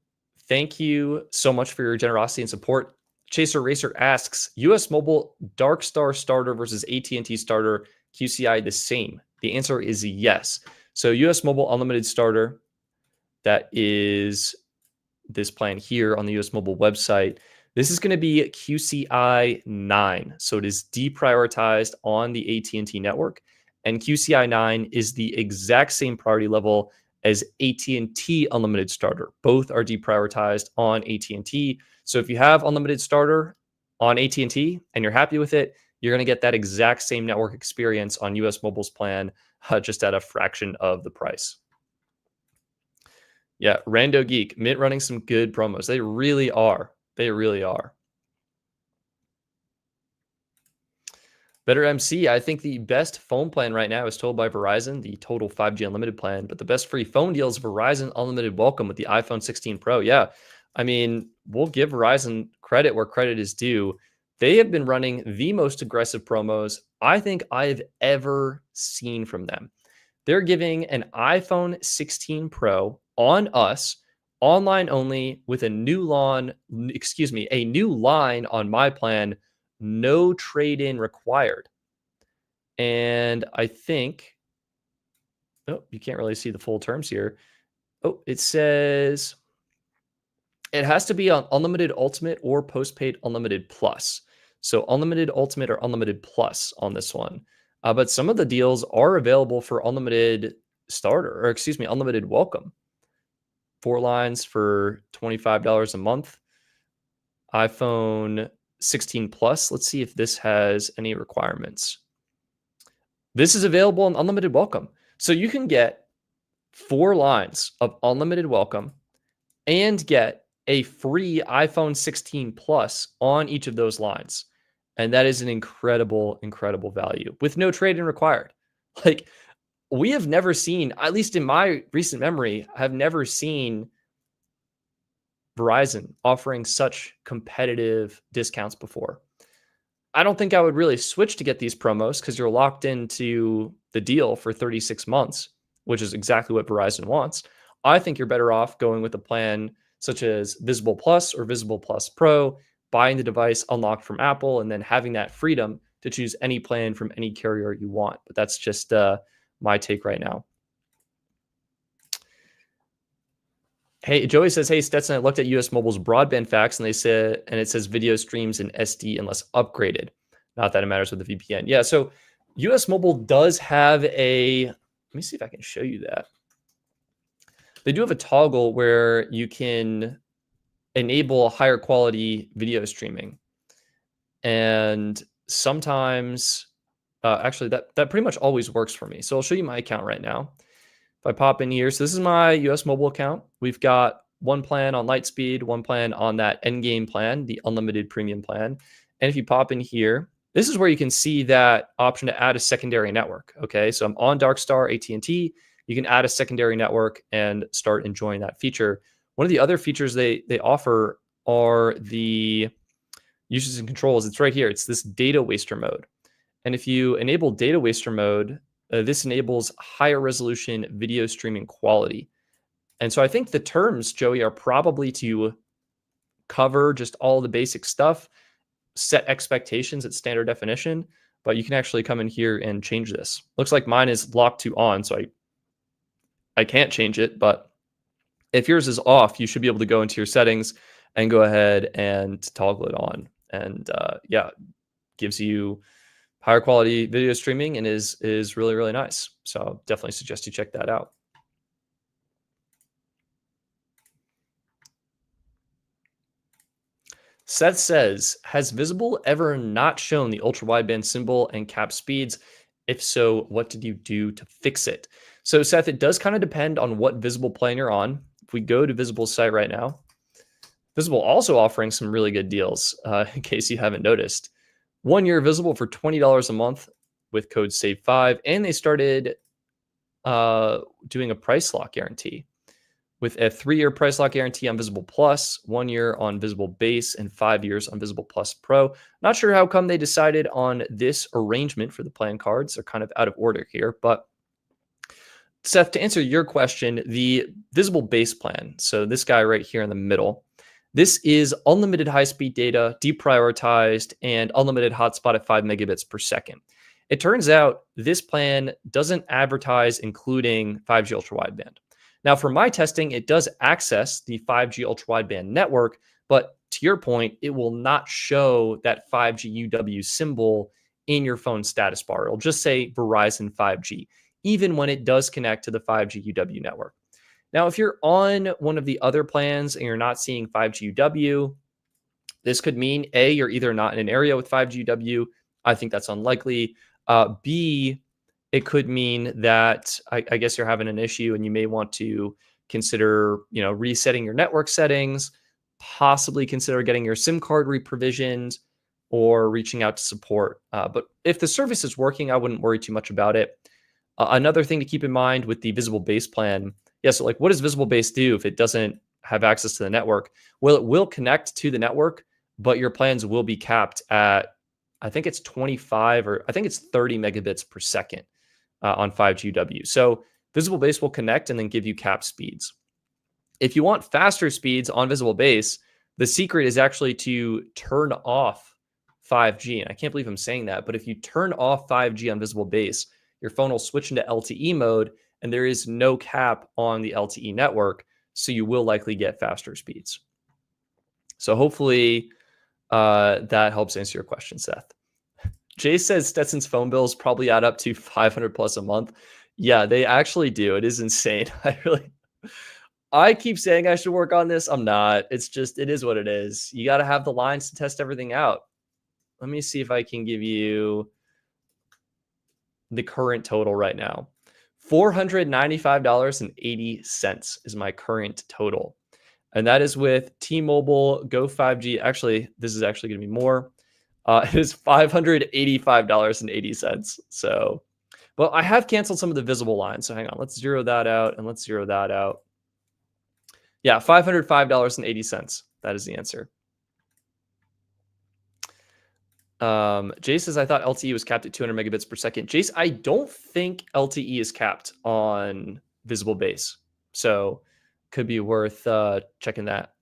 thank you so much for your generosity and support. Chaser Eraser asks, US Mobile Dark Star starter versus AT&T starter, QCI the same? The answer is yes. So US Mobile Unlimited starter, that is this plan here on the US Mobile website. This is going to be QCI 9. So it is deprioritized on the AT&T network. And QCI 9 is the exact same priority level as AT&T Unlimited Starter. Both are deprioritized on AT&T. So if you have Unlimited Starter on AT&T and you're happy with it, you're going to get that exact same network experience on US Mobile's plan, just at a fraction of the price. Yeah, Rando Geek, Mint running some good promos. They really are. They really are. Better MC, I think the best phone plan right now is told by Verizon, the total 5G unlimited plan, but the best free phone deal is Verizon Unlimited Welcome with the iPhone 16 Pro. Yeah, I mean, we'll give Verizon credit where credit is due. They have been running the most aggressive promos I think I've ever seen from them. They're giving an iPhone 16 Pro on us, online only, with a new line on my plan, no trade-in required. And I think, you can't really see the full terms here. It says it has to be on Unlimited Ultimate or Postpaid Unlimited Plus. So Unlimited Ultimate or Unlimited Plus on this one. But some of the deals are available for Unlimited Starter, or Unlimited Welcome. 4 lines for $25 a month. iPhone 16 Plus. Let's see if this has any requirements. This is available on Unlimited Welcome. So you can get 4 lines of Unlimited Welcome and get a free iPhone 16 Plus on each of those lines. And that is an incredible, incredible value with no trade-in required. Like, we have never seen, at least in my recent memory, have never seen Verizon offering such competitive discounts before. I don't think I would really switch to get these promos because you're locked into the deal for 36 months, which is exactly what Verizon wants. I think you're better off going with a plan such as Visible Plus or Visible Plus Pro, buying the device unlocked from Apple, and then having that freedom to choose any plan from any carrier you want. But that's just my take right now. Hey, Joey says, hey, Stetson, I looked at US Mobile's broadband facts and it says video streams in SD unless upgraded. Not that it matters with the VPN. Yeah, so US Mobile does have let me see if I can show you that. They do have a toggle where you can enable higher quality video streaming. And sometimes, actually, that pretty much always works for me. So I'll show you my account right now. If I pop in here, so this is my US mobile account. We've got one plan on Lightspeed, one plan on that endgame plan, the unlimited premium plan. And if you pop in here, this is where you can see that option to add a secondary network. Okay, so I'm on Darkstar AT&T. You can add a secondary network and start enjoying that feature. One of the other features they offer are the uses and controls. It's right here. It's this data waster mode. And if you enable data waster mode, this enables higher resolution video streaming quality. And so I think the terms, Joey, are probably to cover just all the basic stuff, set expectations at standard definition, but you can actually come in here and change this. Looks like mine is locked to on, so I can't change it, but if yours is off, you should be able to go into your settings and go ahead and toggle it on. And yeah, gives you higher quality video streaming and is really, really nice. So definitely suggest you check that out. Seth says, has Visible ever not shown the ultra wideband symbol and cap speeds? If so, what did you do to fix it? So Seth, it does kind of depend on what Visible plan you're on. If we go to Visible's site right now, Visible also offering some really good deals, in case you haven't noticed. 1 year Visible for $20 a month with code SAVE5, and they started doing a price lock guarantee with a 3-year price lock guarantee on Visible Plus, 1 year on Visible Base, and 5 years on Visible Plus Pro. Not sure how come they decided on this arrangement for the plan cards. They're kind of out of order here, but Seth, to answer your question, the Visible Base plan, so this guy right here in the middle, this is unlimited high-speed data, deprioritized, and unlimited hotspot at 5 megabits per second. It turns out this plan doesn't advertise including 5G ultra wideband. Now, for my testing, it does access the 5G ultra wideband network, but to your point, it will not show that 5G UW symbol in your phone status bar. It'll just say Verizon 5G, even when it does connect to the 5G UW network. Now, if you're on one of the other plans and you're not seeing 5G UW, this could mean A, you're either not in an area with 5G UW. I think that's unlikely. B, it could mean that I guess you're having an issue and you may want to consider, resetting your network settings, possibly consider getting your SIM card reprovisioned or reaching out to support. But if the service is working, I wouldn't worry too much about it. Another thing to keep in mind with the Visible Base plan, so like what does Visible Base do if it doesn't have access to the network? Well, it will connect to the network, but your plans will be capped at, I think it's 25 or I think it's 30 megabits per second on 5G UW. So Visible Base will connect and then give you cap speeds. If you want faster speeds on Visible Base, the secret is actually to turn off 5G. And I can't believe I'm saying that, but if you turn off 5G on Visible Base, your phone will switch into LTE mode and there is no cap on the LTE network. So you will likely get faster speeds. So hopefully that helps answer your question, Seth. Jay says Stetson's phone bills probably add up to 500 plus a month. Yeah, they actually do. It is insane. I keep saying I should work on this. I'm not. It's just, it is what it is. You got to have the lines to test everything out. Let me see if I can give you the current total right now. $495.80 is my current total. And that is with T-Mobile Go 5G. Actually, this is actually going to be more. It is $585.80. So, but I have canceled some of the visible lines. So hang on, let's zero that out and let's zero that out. Yeah, $505.80. That is the answer. Jace says, I thought LTE was capped at 200 megabits per second. Jace, I don't think LTE is capped on Visible Base. So could be worth checking that.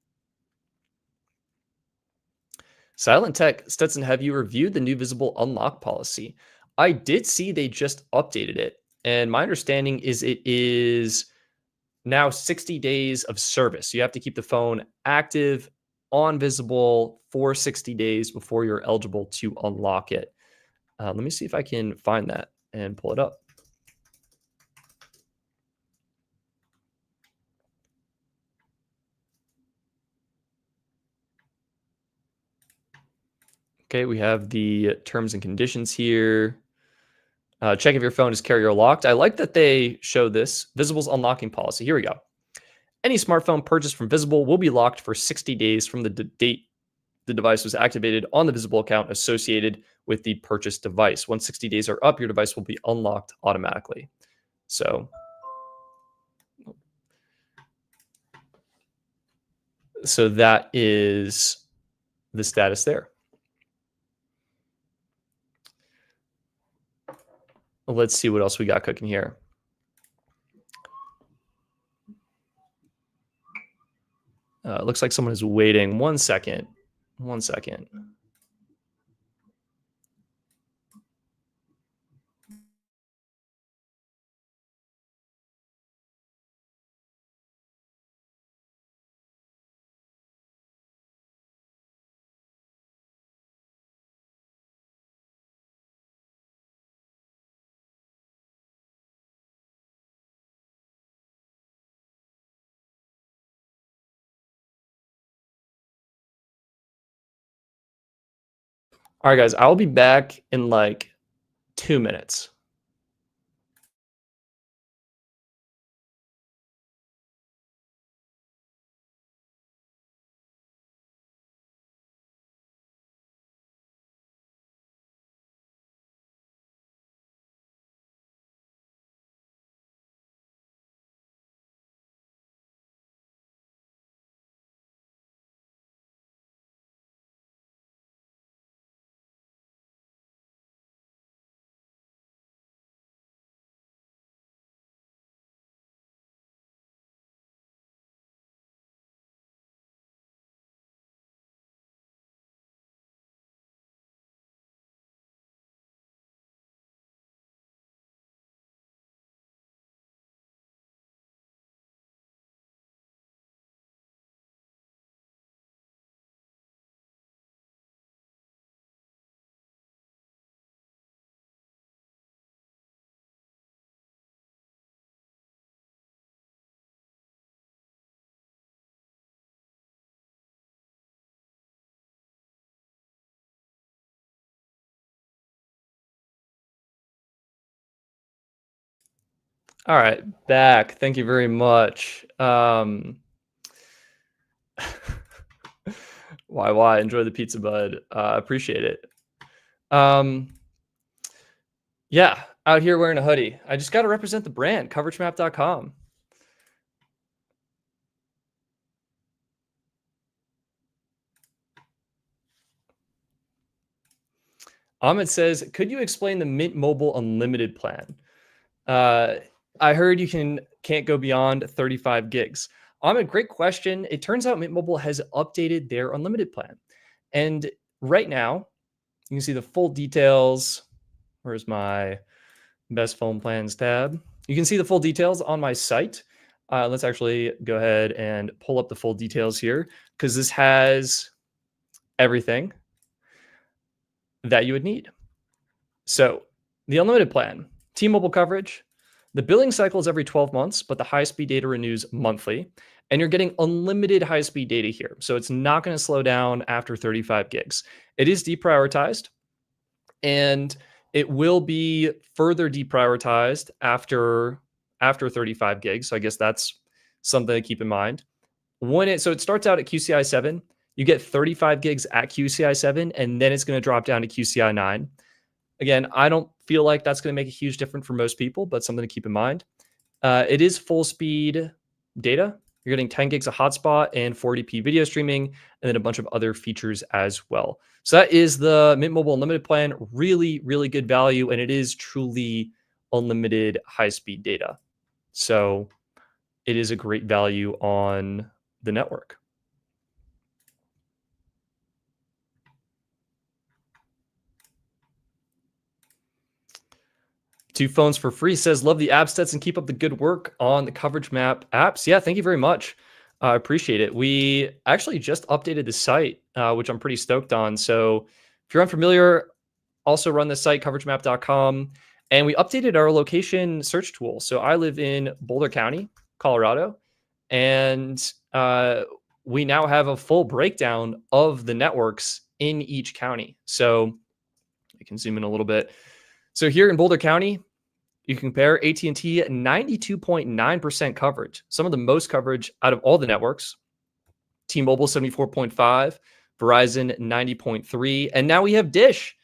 Silent Tech, Stetson, have you reviewed the new Visible Unlock policy? I did see they just updated it. And my understanding is it is now 60 days of service. You have to keep the phone active on Visible for 60 days before you're eligible to unlock it. Let me see if I can find that and pull it up. Okay, we have the terms and conditions here. Check if your phone is carrier locked. I like that they show this. Visible's unlocking policy. Here we go. Any smartphone purchased from Visible will be locked for 60 days from the date the device was activated on the Visible account associated with the purchased device. Once 60 days are up, your device will be unlocked automatically. So that is the status there. Let's see what else we got cooking here. Looks like someone is waiting. 1 second. 1 second. All right, guys, I'll be back in like 2 minutes. All right, back. Thank you very much. Why? Enjoy the pizza, bud. Appreciate it. Yeah, out here wearing a hoodie. I just got to represent the brand, coveragemap.com. Ahmed says, could you explain the Mint Mobile Unlimited plan? I heard you can't go beyond 35 gigs. Ahmed, great question. It turns out Mint Mobile has updated their unlimited plan. And right now, you can see the full details. Where's my Best Phone Plans tab? You can see the full details on my site. Let's actually go ahead and pull up the full details here because this has everything that you would need. So the unlimited plan, T-Mobile coverage, the billing cycle is every 12 months, but the high-speed data renews monthly. And you're getting unlimited high-speed data here. So it's not going to slow down after 35 gigs. It is deprioritized, and it will be further deprioritized after 35 gigs. So I guess that's something to keep in mind. So it starts out at QCI 7. You get 35 gigs at QCI 7, and then it's going to drop down to QCI 9. Again, I don't feel like that's going to make a huge difference for most people, but something to keep in mind. It is full speed data. You're getting 10 gigs of hotspot and 480p video streaming, and then a bunch of other features as well. So that is the Mint Mobile Unlimited plan. Really, really good value, and it is truly unlimited high-speed data. So it is a great value on the network. Two phones for free says, love the app, Stetson. Keep up the good work on the Coverage Map apps. Yeah, thank you very much. I appreciate it. We actually just updated the site, which I'm pretty stoked on. So if you're unfamiliar, also run the site, coveragemap.com. And we updated our location search tool. So I live in Boulder County, Colorado. And we now have a full breakdown of the networks in each county. So we can zoom in a little bit. So here in Boulder County, you can compare AT&T 92.9% coverage, some of the most coverage out of all the networks. T-Mobile 74.5, Verizon 90.3, and now we have Dish.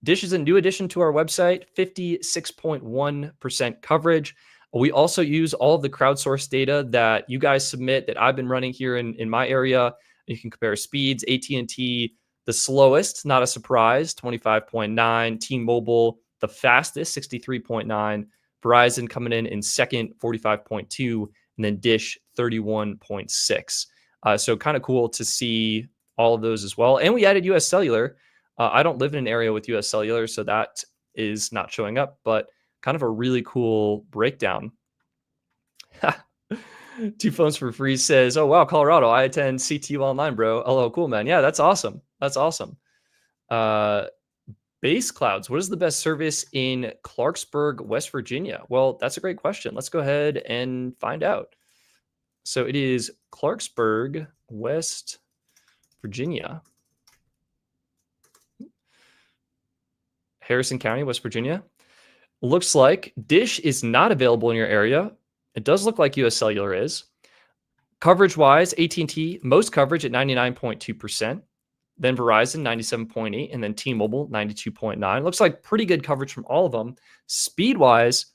Dish is a new addition to our website, 56.1% coverage. We also use all of the crowdsourced data that you guys submit that I've been running here in my area. You can compare speeds. AT&T, the slowest, not a surprise, 25.9. T-Mobile, the fastest, 63.9. Verizon coming in second, 45.2. And then Dish, 31.6. So kind of cool to see all of those as well. And we added UScelular. I don't live in an area with UScelular, so that is not showing up, but kind of a really cool breakdown. 2 phones for free says, oh, wow, Colorado, I attend CTU online, bro. Oh, cool, man. Yeah, that's awesome. That's awesome. Base Clouds, what is the best service in Clarksburg, West Virginia? Well, that's a great question. Let's go ahead and find out. So it is Clarksburg, West Virginia. Harrison County, West Virginia. Looks like Dish is not available in your area. It does look like UScellular is. Coverage-wise, AT&T, most coverage at 99.2%. Then Verizon, 97.8%. And then T-Mobile, 92.9%. Looks like pretty good coverage from all of them. Speed-wise,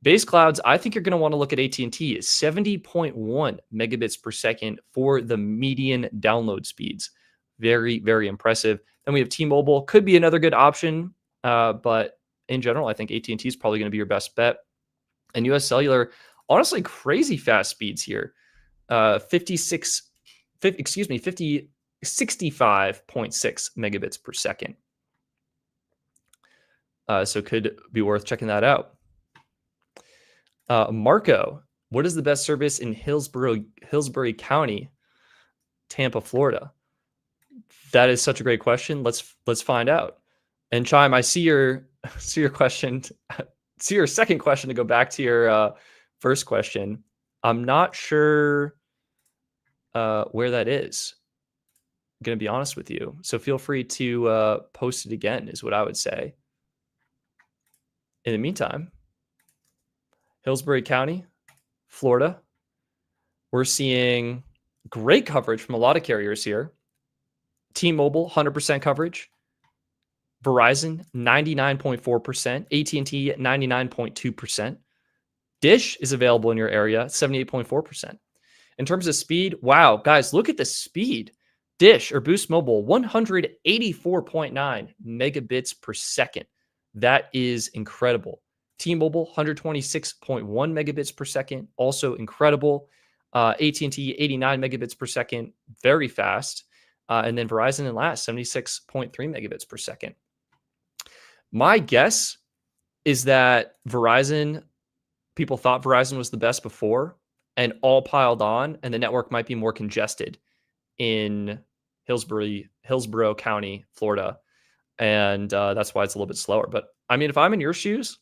Base Clouds, I think you're going to want to look at AT&T. 70.1 megabits per second for the median download speeds. Very, very impressive. Then we have T-Mobile. Could be another good option, but in general, I think AT&T is probably going to be your best bet. And UScellular, honestly, crazy fast speeds here. 65.6 megabits per second. So could be worth checking that out. Marco, what is the best service in Hillsborough County, Tampa, Florida? That is such a great question. Let's find out. And Chime, I see your question. See your second question to go back to your first question. I'm not sure where that is. I'm going to be honest with you. So feel free to post it again is what I would say. In the meantime, Hillsborough County, Florida. We're seeing great coverage from a lot of carriers here. T-Mobile, 100% coverage. Verizon, 99.4%. AT&T, 99.2%. Dish is available in your area, 78.4%. In terms of speed, wow, guys, look at the speed. Dish or Boost Mobile, 184.9 megabits per second. That is incredible. T-Mobile, 126.1 megabits per second, also incredible. AT&T, 89 megabits per second, very fast. And then Verizon and last, 76.3 megabits per second. My guess is that people thought Verizon was the best before and all piled on, and the network might be more congested in Hillsborough County, Florida. And that's why it's a little bit slower. But I mean, if I'm in your shoes,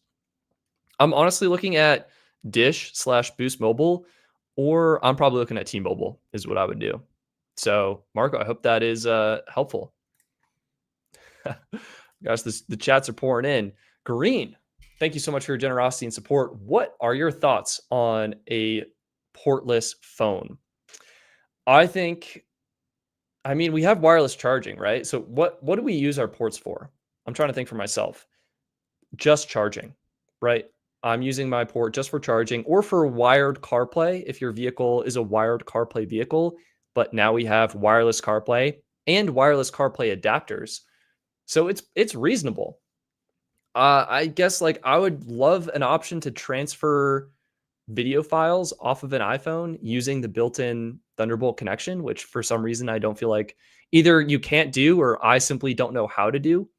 I'm honestly looking at Dish/Boost Mobile, or I'm probably looking at T-Mobile is what I would do. So Marco, I hope that is helpful. Guys, the chats are pouring in. Green, thank you so much for your generosity and support. What are your thoughts on a portless phone? I mean, we have wireless charging, right? So what do we use our ports for? I'm trying to think for myself. Just charging, right? I'm using my port just for charging or for wired CarPlay if your vehicle is a wired CarPlay vehicle. But now we have wireless CarPlay and wireless CarPlay adapters. So it's reasonable. I guess like I would love an option to transfer video files off of an iPhone using the built-in Thunderbolt connection, which for some reason I don't feel like either you can't do or I simply don't know how to do.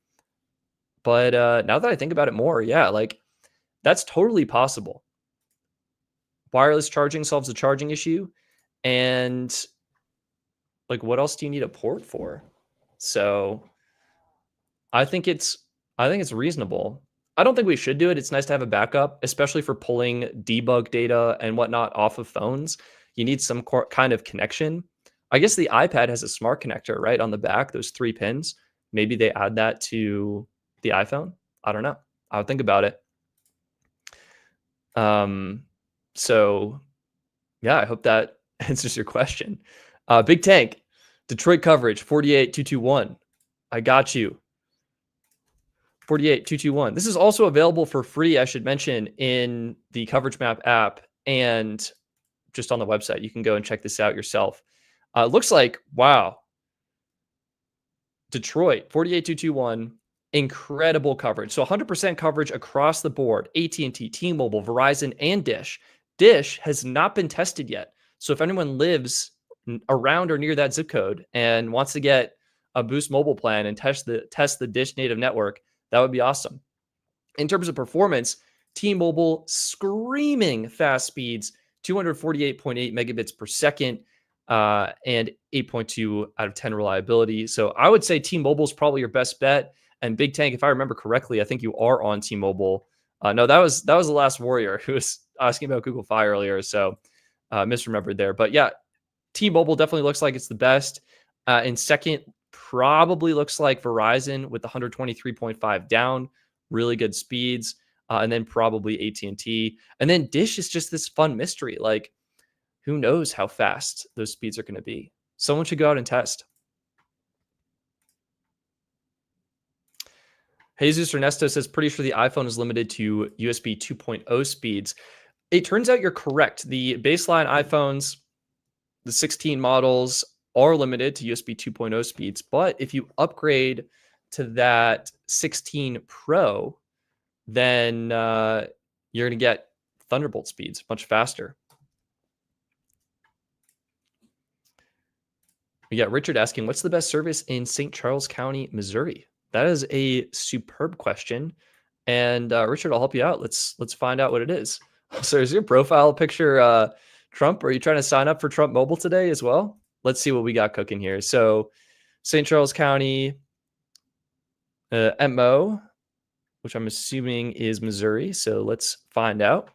But now that I think about it more, yeah, like that's totally possible. Wireless charging solves the charging issue. And like, what else do you need a port for? So I think it's reasonable. I don't think we should do it. It's nice to have a backup, especially for pulling debug data and whatnot off of phones. You need some kind of connection. I guess the iPad has a smart connector, right, on the back, those 3 pins. Maybe they add that to the iPhone. I don't know. I would think about it. So yeah, I hope that answers your question. Big Tank, Detroit coverage, 48221. I got you. 48221. This is also available for free, I should mention, in the Coverage Map app and just on the website. You can go and check this out yourself. Looks like, wow, Detroit, 48221, incredible coverage. So 100% coverage across the board. AT&T, T-Mobile, Verizon, and Dish. Dish has not been tested yet. So if anyone lives around or near that zip code and wants to get a Boost mobile plan and test the Dish native network, that would be awesome. In terms of performance, T-Mobile screaming fast speeds, 248.8 megabits per second, and 8.2 out of 10 reliability. So I would say T-Mobile is probably your best bet. And Big Tank, if I remember correctly, I think you are on T-Mobile. No, that was the last warrior who was asking about Google Fi earlier. So misremembered there. But yeah, T-Mobile definitely looks like it's the best. In second, probably looks like Verizon with the 123.5 down, really good speeds. And then probably AT&T. And then Dish is just this fun mystery. Like, who knows how fast those speeds are going to be? Someone should go out and test. Jesus Ernesto says, pretty sure the iPhone is limited to USB 2.0 speeds. It turns out you're correct. The baseline iPhones, the 16 models, are limited to USB 2.0 speeds. But if you upgrade to that 16 Pro, then you're going to get Thunderbolt speeds much faster. We got Richard asking, what's the best service in St. Charles County, Missouri? That is a superb question. And Richard, I'll help you out. Let's find out what it is. So is your profile picture Trump? Are you trying to sign up for Trump Mobile today as well? Let's see what we got cooking here. So St. Charles County, MO, which I'm assuming is Missouri. So let's find out.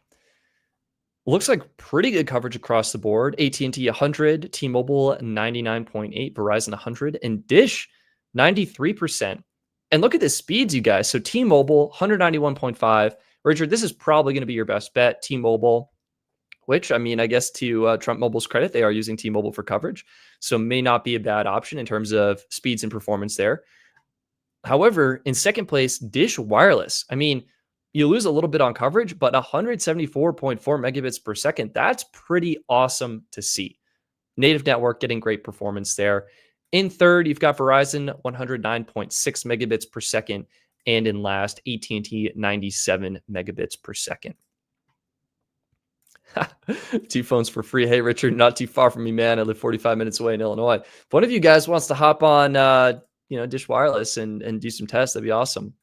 Looks like pretty good coverage across the board. AT&T 100, T-Mobile 99.8, Verizon 100, and Dish 93%. And look at the speeds, you guys. So T-Mobile 191.5. Richard, this is probably going to be your best bet. T-Mobile, which, I mean, I guess to Trump Mobile's credit, they are using T-Mobile for coverage. So may not be a bad option in terms of speeds and performance there. However, in second place, Dish Wireless. I mean, you lose a little bit on coverage, but 174.4 megabits per second, that's pretty awesome to see. Native network getting great performance there. In third, you've got Verizon 109.6 megabits per second. And in last, AT&T 97 megabits per second. 2 phones for free. Hey, Richard, not too far from me, man. I live 45 minutes away in Illinois. If one of you guys wants to hop on Dish Wireless and do some tests, that'd be awesome.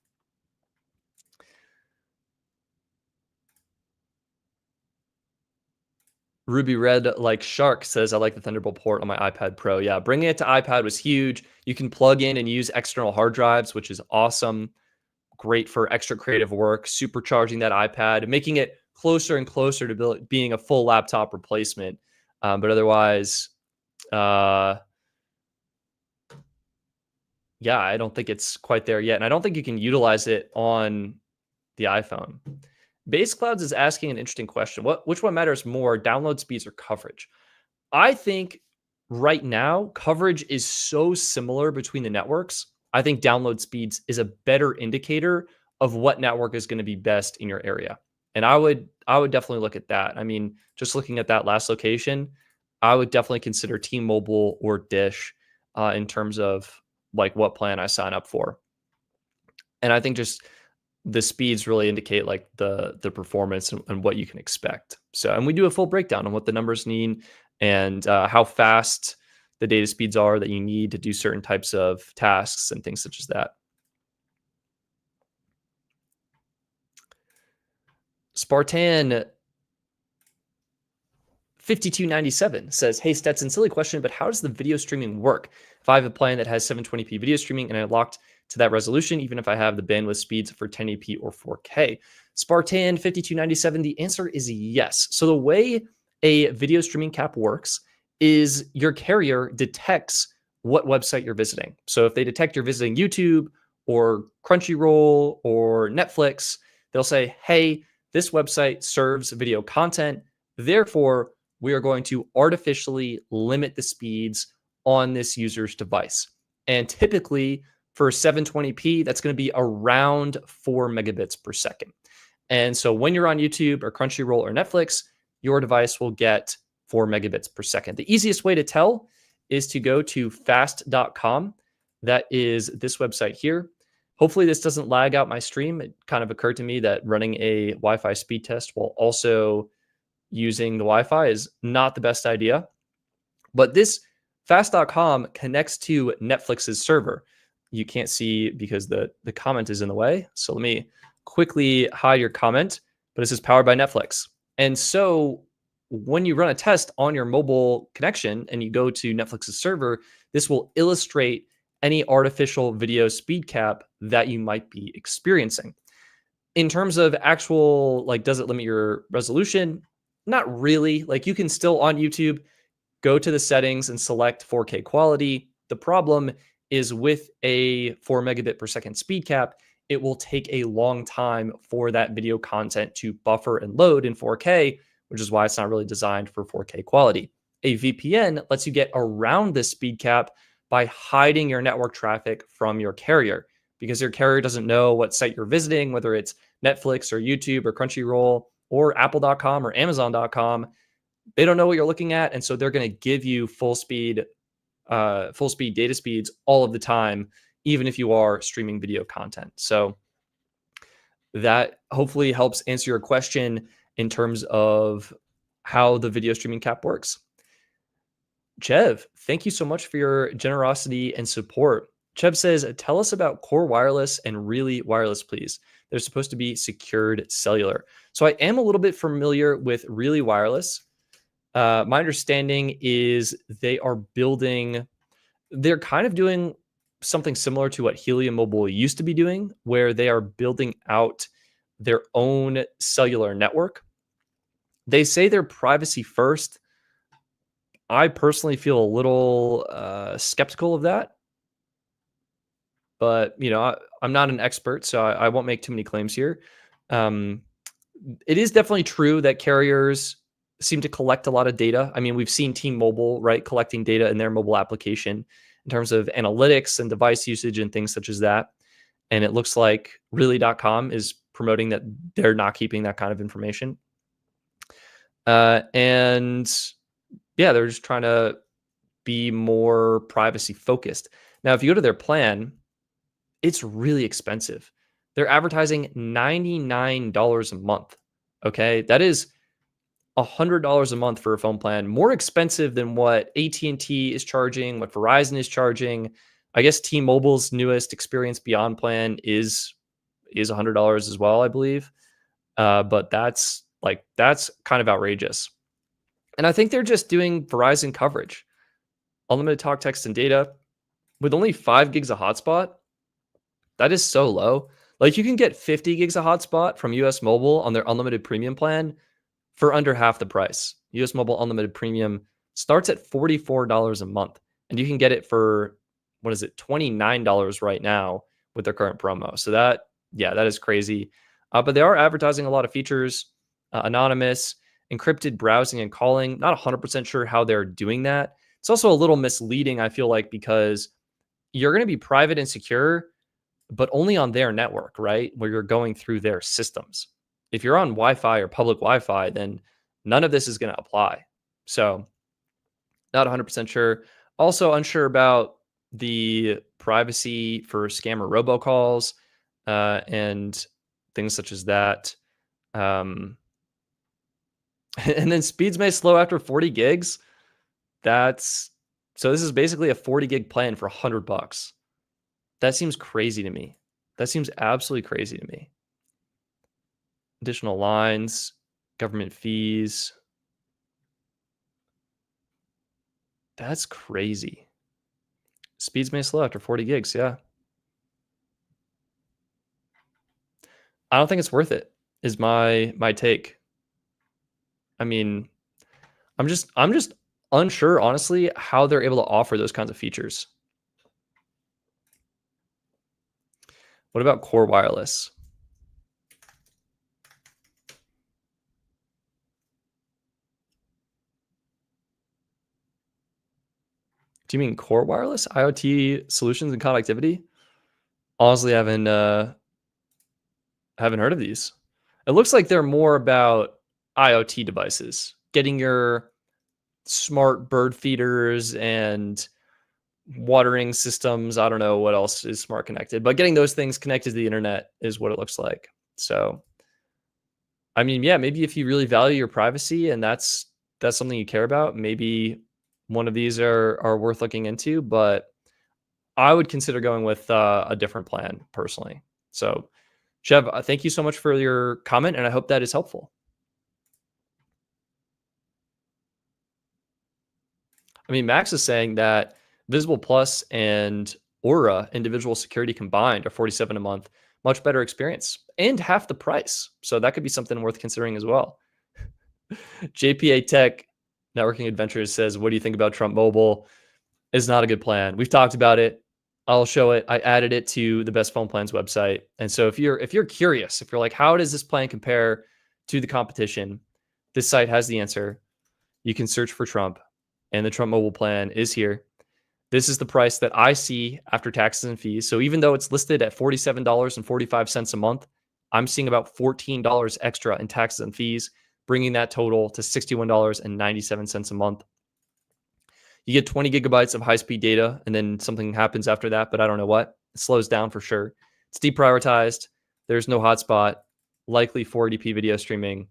Ruby Red Like Shark says, I like the Thunderbolt port on my iPad Pro. Yeah, bringing it to iPad was huge. You can plug in and use external hard drives, which is awesome. Great for extra creative work, supercharging that iPad, making it closer and closer to being a full laptop replacement. But otherwise, yeah, I don't think it's quite there yet. And I don't think you can utilize it on the iPhone. Base Clouds is asking an interesting question. Which one matters more, download speeds or coverage? I think right now, coverage is so similar between the networks. I think download speeds is a better indicator of what network is going to be best in your area. And I would definitely look at that. I mean, just looking at that last location, I would definitely consider T-Mobile or Dish in terms of like what plan I sign up for. And I think just the speeds really indicate like the performance and what you can expect. So, and we do a full breakdown on what the numbers mean and how fast the data speeds are that you need to do certain types of tasks and things such as that. Spartan 5297 says, hey, Stetson, silly question, but how does the video streaming work? If I have a plan that has 720p video streaming and I locked to that resolution, even if I have the bandwidth speeds for 1080p or 4K. Spartan 5297, the answer is yes. So the way a video streaming cap works is your carrier detects what website you're visiting. So if they detect you're visiting YouTube or Crunchyroll or Netflix, They'll say, hey, this website serves video content. Therefore, we are going to artificially limit the speeds on this user's device. And typically for 720p, that's going to be around 4 megabits per second. And so when you're on YouTube or Crunchyroll or Netflix, your device will get 4 megabits per second. The easiest way to tell is to go to fast.com. That is this website here. Hopefully this doesn't lag out my stream. It kind of occurred to me that running a Wi-Fi speed test while also using the Wi-Fi is not the best idea. But this fast.com connects to Netflix's server. You can't see because the comment is in the way. So let me quickly hide your comment, but this is powered by Netflix. And so when you run a test on your mobile connection and you go to Netflix's server, this will illustrate any artificial video speed cap that you might be experiencing. In terms of actual, like, does it limit your resolution? Not really. Like, you can still on YouTube go to the settings and select 4K quality. The problem is with a 4 megabit per second speed cap, it will take a long time for that video content to buffer and load in 4K, which is why it's not really designed for 4K quality. A VPN lets you get around this speed cap by hiding your network traffic from your carrier, because your carrier doesn't know what site you're visiting, whether it's Netflix or YouTube or Crunchyroll or Apple.com or Amazon.com. They don't know what you're looking at, and so they're going to give you full speed data speeds all of the time, even if you are streaming video content. So that hopefully helps answer your question in terms of how the video streaming cap works. Chev, thank you so much for your generosity and support. Chev says, tell us about Core Wireless and Really Wireless, please. They're supposed to be secured cellular. So I am a little bit familiar with Really Wireless. My understanding is they're kind of doing something similar to what Helium Mobile used to be doing, where they are building out their own cellular network. They say they're privacy first. I personally feel a little skeptical of that, but I'm not an expert, so I won't make too many claims here. It is definitely true that carriers seem to collect a lot of data. I mean, we've seen T-Mobile, right, collecting data in their mobile application in terms of analytics and device usage and things such as that. And it looks like really.com is promoting that they're not keeping that kind of information. And yeah, they're just trying to be more privacy focused. Now, if you go to their plan, it's really expensive. They're advertising $99 a month. Okay, that is $100 a month for a phone plan, more expensive than what AT&T is charging, what Verizon is charging. I guess T-Mobile's newest Experience Beyond plan is $100 as well, I believe. But that's kind of outrageous. And I think they're just doing Verizon coverage. Unlimited talk, text, and data with only 5 gigs of hotspot. That is so low. Like, you can get 50 gigs of hotspot from US Mobile on their unlimited premium plan for under half the price. US Mobile Unlimited Premium starts at $44 a month, and you can get it for, $29 right now with their current promo. So that is crazy. But they are advertising a lot of features, anonymous, encrypted browsing and calling. Not 100% sure how they're doing that. It's also a little misleading, I feel like, because you're going to be private and secure, but only on their network, right? Where you're going through their systems. If you're on Wi-Fi or public Wi-Fi, then none of this is going to apply. So not 100% sure. Also unsure about the privacy for scammer robocalls and things such as that. And then speeds may slow after 40 gigs. So this is basically a 40 gig plan for $100. That seems crazy to me. That seems absolutely crazy to me. Additional lines, government fees. That's crazy. Speeds may slow after 40 gigs. Yeah. I don't think it's worth it, is my take. I mean, I'm just unsure, honestly, how they're able to offer those kinds of features. What about Core Wireless? Do you mean core wireless IoT solutions and connectivity? Honestly, haven't heard of these. It looks like they're more about IoT devices, getting your smart bird feeders and watering systems. I don't know what else is smart connected, but getting those things connected to the internet is what it looks like. So, I mean, yeah, maybe if you really value your privacy and that's something you care about, maybe one of these are worth looking into. But I would consider going with a different plan personally. So, Chev, thank you so much for your comment, and I hope that is helpful. I mean, Max is saying that Visible Plus and Aura individual security combined are 47 a month, much better experience and half the price. So that could be something worth considering as well. JPA Tech Networking Adventures says, "What do you think about Trump Mobile? Is not a good plan. We've talked about it. I'll show it. I added it to the Best Phone Plans website. And so if you're curious, if you're like, how does this plan compare to the competition? This site has the answer. You can search for Trump, and the Trump Mobile plan is here. This is the price that I see after taxes and fees. So even though it's listed at $47.45 a month, I'm seeing about $14 extra in taxes and fees, bringing that total to $61.97 a month. You get 20 gigabytes of high-speed data, and then something happens after that, but I don't know what. It slows down for sure. It's deprioritized. There's no hotspot, likely 480p video streaming.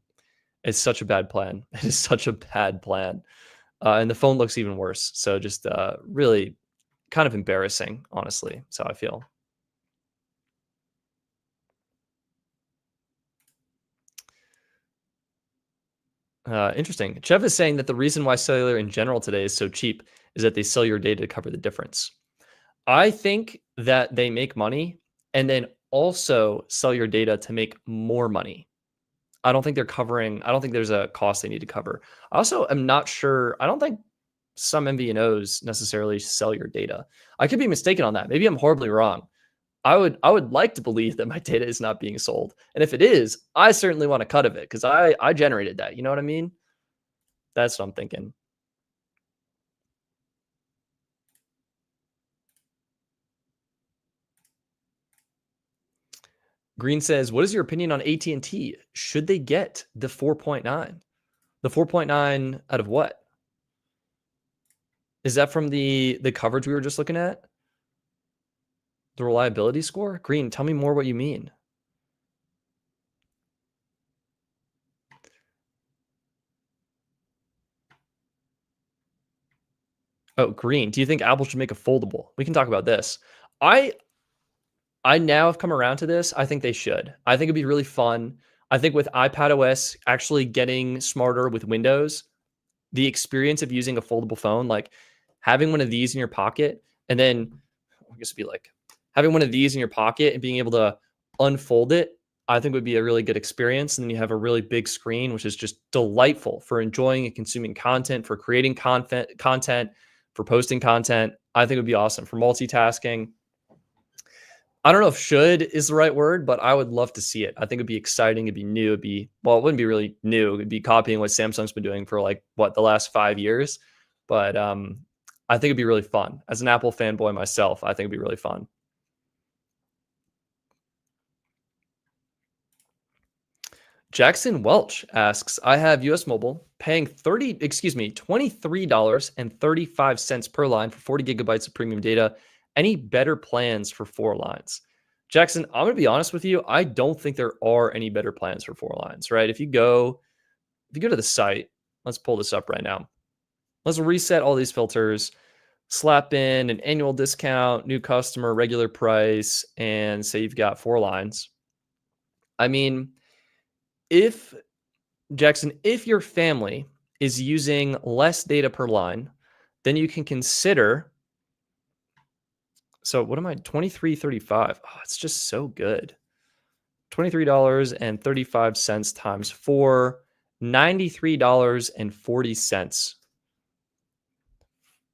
It's such a bad plan. It is such a bad plan. And the phone looks even worse. So just really kind of embarrassing, honestly. That's how I feel. Interesting. Chev is saying that the reason why cellular in general today is so cheap is that they sell your data to cover the difference. I think that they make money and then also sell your data to make more money. I don't think there's a cost they need to cover. I also am not sure. I don't think some MVNOs necessarily sell your data. I could be mistaken on that. Maybe I'm horribly wrong. I would like to believe that my data is not being sold. And if it is, I certainly want a cut of it because I generated that. You know what I mean? That's what I'm thinking. Green says, "What is your opinion on AT&T? Should they get the 4.9? The 4.9 out of what? Is that from the coverage we were just looking at? The reliability score? Green, tell me more what you mean." Oh, Green, do you think Apple should make a foldable? We can talk about this. I now have come around to this. I think they should. I think it'd be really fun. I think with iPadOS actually getting smarter with Windows, the experience of using a foldable phone, like having one of these in your pocket, and then I guess it'd be like having one of these in your pocket and being able to unfold it, I think would be a really good experience. And then you have a really big screen, which is just delightful for enjoying and consuming content, for creating content, for posting content. I think it would be awesome for multitasking. I don't know if should is the right word, but I would love to see it. I think it'd be exciting. It'd be new. Well, it wouldn't be really new. It'd be copying what Samsung's been doing for like the last 5 years. But I think it'd be really fun. As an Apple fanboy myself, I think it'd be really fun. Jackson Welch asks, "I have US Mobile paying $23.35 per line for 40 gigabytes of premium data. Any better plans for 4 lines?" Jackson, I'm going to be honest with you. I don't think there are any better plans for 4 lines, right? If you go to the site, let's pull this up right now. Let's reset all these filters, slap in an annual discount, new customer, regular price, and say you've got 4 lines. I mean, if if your family is using less data per line, then you can consider. So what am I? 23.35. Oh, it's just so good. $23.35 times 4, $93.40.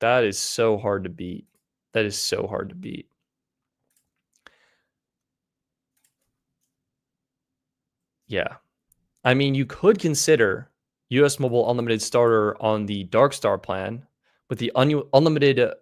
That is so hard to beat. That is so hard to beat. Yeah. I mean, you could consider US Mobile Unlimited Starter on the Dark Star plan with the unlimited,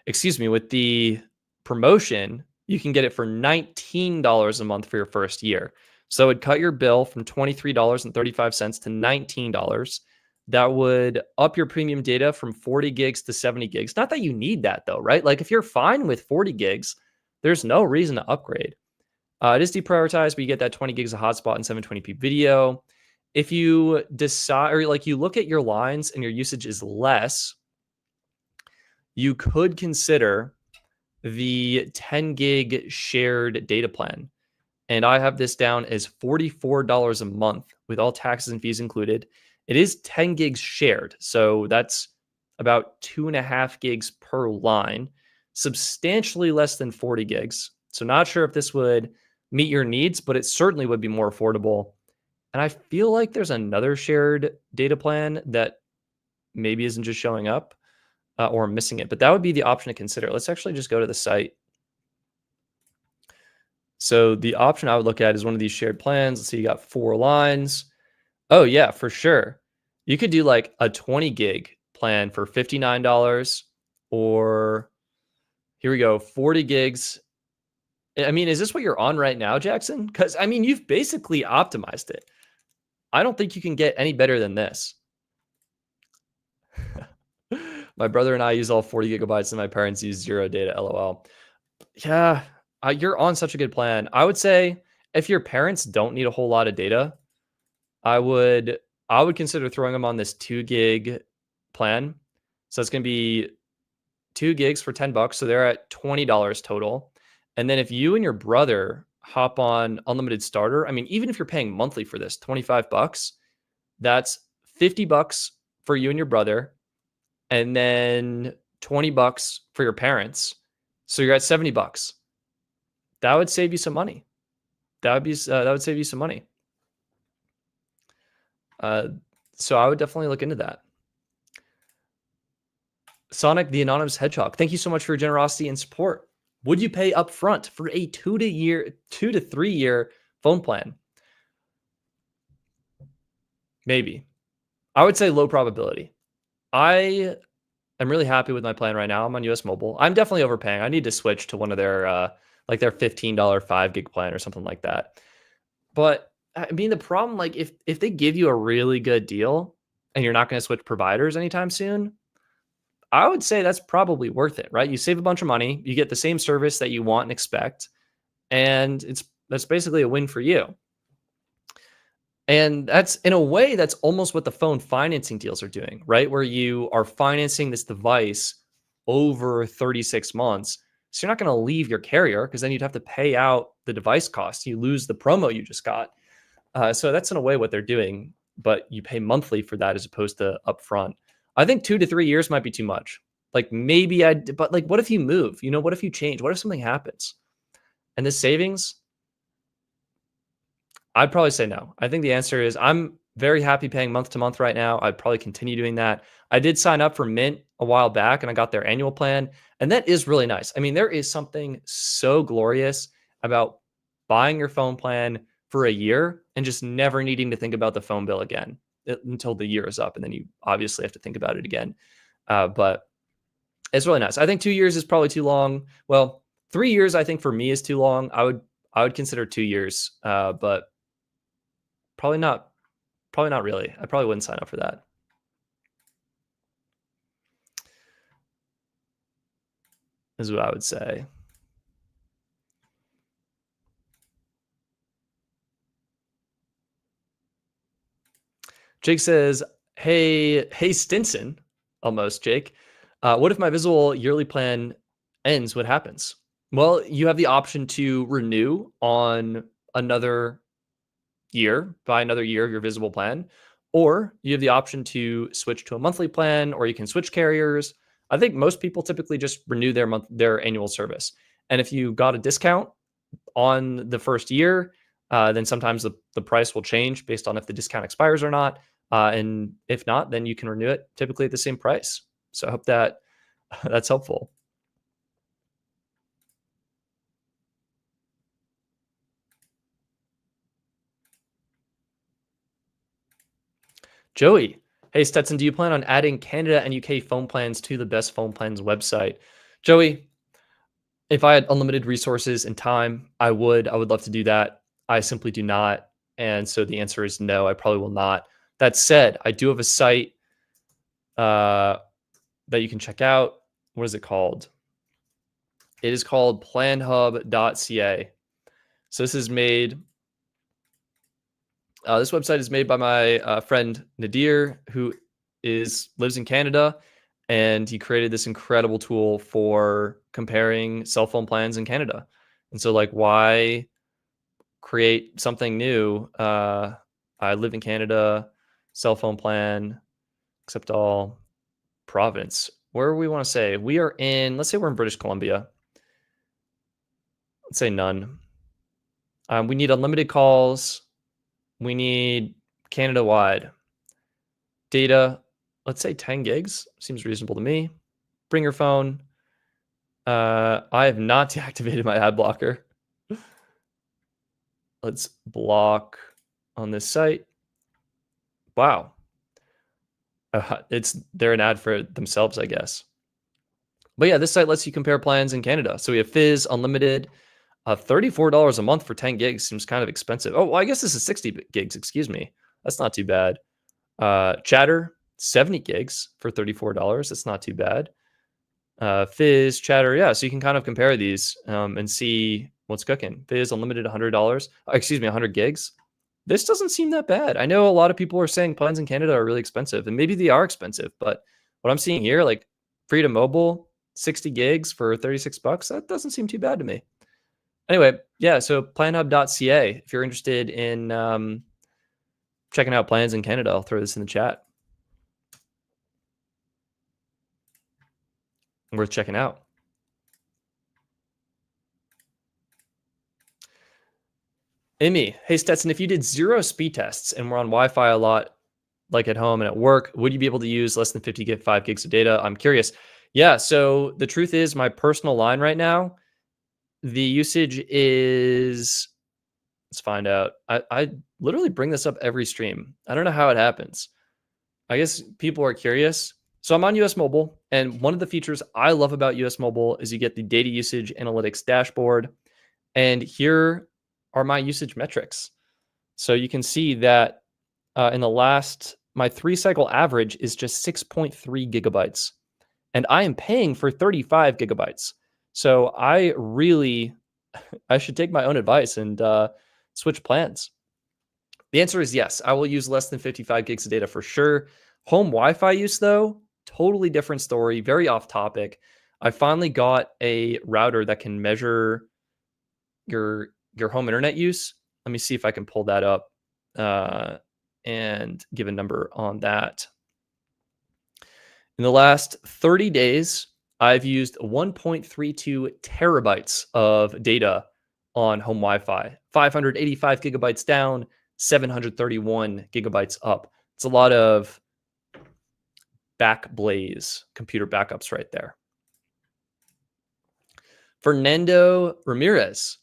with the promotion, you can get it for $19 a month for your first year. So it'd cut your bill from $23.35 to $19. That would up your premium data from 40 gigs to 70 gigs. Not that you need that though, right? Like if you're fine with 40 gigs, there's no reason to upgrade. It is deprioritized, but you get that 20 gigs of hotspot and 720p video. If you decide, or like you look at your lines and your usage is less, you could consider the 10 gig shared data plan. And I have this down as $44 a month with all taxes and fees included. It is 10 gigs shared. So that's about 2.5 gigs per line, substantially less than 40 gigs. So not sure if this would meet your needs, but it certainly would be more affordable. And I feel like there's another shared data plan that maybe isn't just showing up or missing it, but that would be the option to consider. Let's actually just go to the site. So the option I would look at is one of these shared plans. Let's see, you got 4 lines. Oh yeah, for sure. You could do like a 20 gig plan for $59, or here we go, 40 gigs. I mean, is this what you're on right now, Jackson? Because I mean, you've basically optimized it. I don't think you can get any better than this. My brother and I use all 40 gigabytes and my parents use 0 data, LOL. Yeah, you're on such a good plan. I would say if your parents don't need a whole lot of data, I would consider throwing them on this 2 gig plan. So it's going to be 2 gigs for $10. So they're at $20 total. And then if you and your brother hop on unlimited starter, I mean, even if you're paying monthly for this, $25, that's $50 for you and your brother, and then $20 for your parents. So you're at $70. That would save you some money. That would save you some money. So I would definitely look into that. Sonic the Anonymous Hedgehog, thank you so much for your generosity and support. Would you pay upfront for a 2 to 3 year phone plan? Maybe. I would say low probability. I am really happy with my plan right now. I'm on US Mobile. I'm definitely overpaying. I need to switch to one of their like their $15 5 gig plan or something like that. But I mean, the problem, like if they give you a really good deal and you're not going to switch providers anytime soon, I would say that's probably worth it, right? You save a bunch of money, you get the same service that you want and expect, and that's basically a win for you. And that's, in a way, that's almost what the phone financing deals are doing, right? Where you are financing this device over 36 months. So you're not going to leave your carrier, because then you'd have to pay out the device cost. You lose the promo you just got. So that's in a way what they're doing, but you pay monthly for that as opposed to upfront. I think 2 to 3 years might be too much. Like maybe but like, what if you move? You know, what if you change? What if something happens? And the savings, I'd probably say no. I think the answer is I'm very happy paying month to month right now. I'd probably continue doing that. I did sign up for Mint a while back and I got their annual plan, and that is really nice. I mean, there is something so glorious about buying your phone plan for a year and just never needing to think about the phone bill again until the year is up. And then you obviously have to think about it again. But it's really nice. I think 2 years is probably too long. Well, 3 years, I think for me is too long. I would consider 2 years, but probably not. Probably not really. I probably wouldn't sign up for that. Is what I would say. Jake says, hey Stinson, almost Jake. What if my Visible yearly plan ends? What happens? Well, you have the option to renew on another year, buy another year of your Visible plan, or you have the option to switch to a monthly plan, or you can switch carriers. I think most people typically just renew their annual service. And if you got a discount on the first year, then sometimes the price will change based on if the discount expires or not. And if not, then you can renew it typically at the same price. So I hope that that's helpful. Joey, Hey, Stetson, do you plan on adding Canada and UK phone plans to the Best Phone Plans website? Joey, if I had unlimited resources and time, I would. I would love to do that. I simply do not. And so the answer is no, I probably will not. That said, I do have a site that you can check out. What is it called? It is called planhub.ca. So this is made. This website is made by my friend Nadir, who lives in Canada, and he created this incredible tool for comparing cell phone plans in Canada. And so, like, why create something new? I live in Canada, cell phone plan, except all Providence. Where we want to say we are in? Let's say we're in British Columbia. Let's say none. We need unlimited calls. We need Canada-wide data. Let's say 10 gigs. Seems reasonable to me. Bring your phone. I have not deactivated my ad blocker. Let's block on this site. Wow. They're an ad for themselves, I guess. But yeah, this site lets you compare plans in Canada. So we have Fizz, Unlimited, $34 a month for 10 gigs seems kind of expensive. Oh, well, I guess this is 60 gigs. Excuse me. That's not too bad. Chatter, 70 gigs for $34. That's not too bad. Fizz, Chatter, yeah. So you can kind of compare these and see what's cooking. Fizz, Unlimited, $100. Excuse me, 100 gigs. This doesn't seem that bad. I know a lot of people are saying plans in Canada are really expensive, and maybe they are expensive. But what I'm seeing here, like Freedom Mobile, 60 gigs for $36, that doesn't seem too bad to me. Anyway, yeah, so planhub.ca, if you're interested in checking out plans in Canada, I'll throw this in the chat. Worth checking out. Amy, hey Stetson, if you did 0 speed tests and were on Wi-Fi a lot, like at home and at work, would you be able to use less than 5 gigs of data? I'm curious. Yeah, so the truth is my personal line right now, the usage is, let's find out. I literally bring this up every stream. I don't know how it happens. I guess people are curious. So I'm on US Mobile, and one of the features I love about US Mobile is you get the data usage analytics dashboard, and here are my usage metrics. So you can see that in the last, my 3-cycle average is just 6.3 gigabytes, and I am paying for 35 gigabytes. So I should take my own advice and switch plans. The answer is yes. I will use less than 55 gigs of data for sure. Home Wi-Fi use, though, totally different story, very off topic. I finally got a router that can measure your home internet use. Let me see if I can pull that up and give a number on that. In the last 30 days, I've used 1.32 terabytes of data on home Wi-Fi, 585 gigabytes down, 731 gigabytes up. It's a lot of Backblaze computer backups right there. Fernando Ramirez,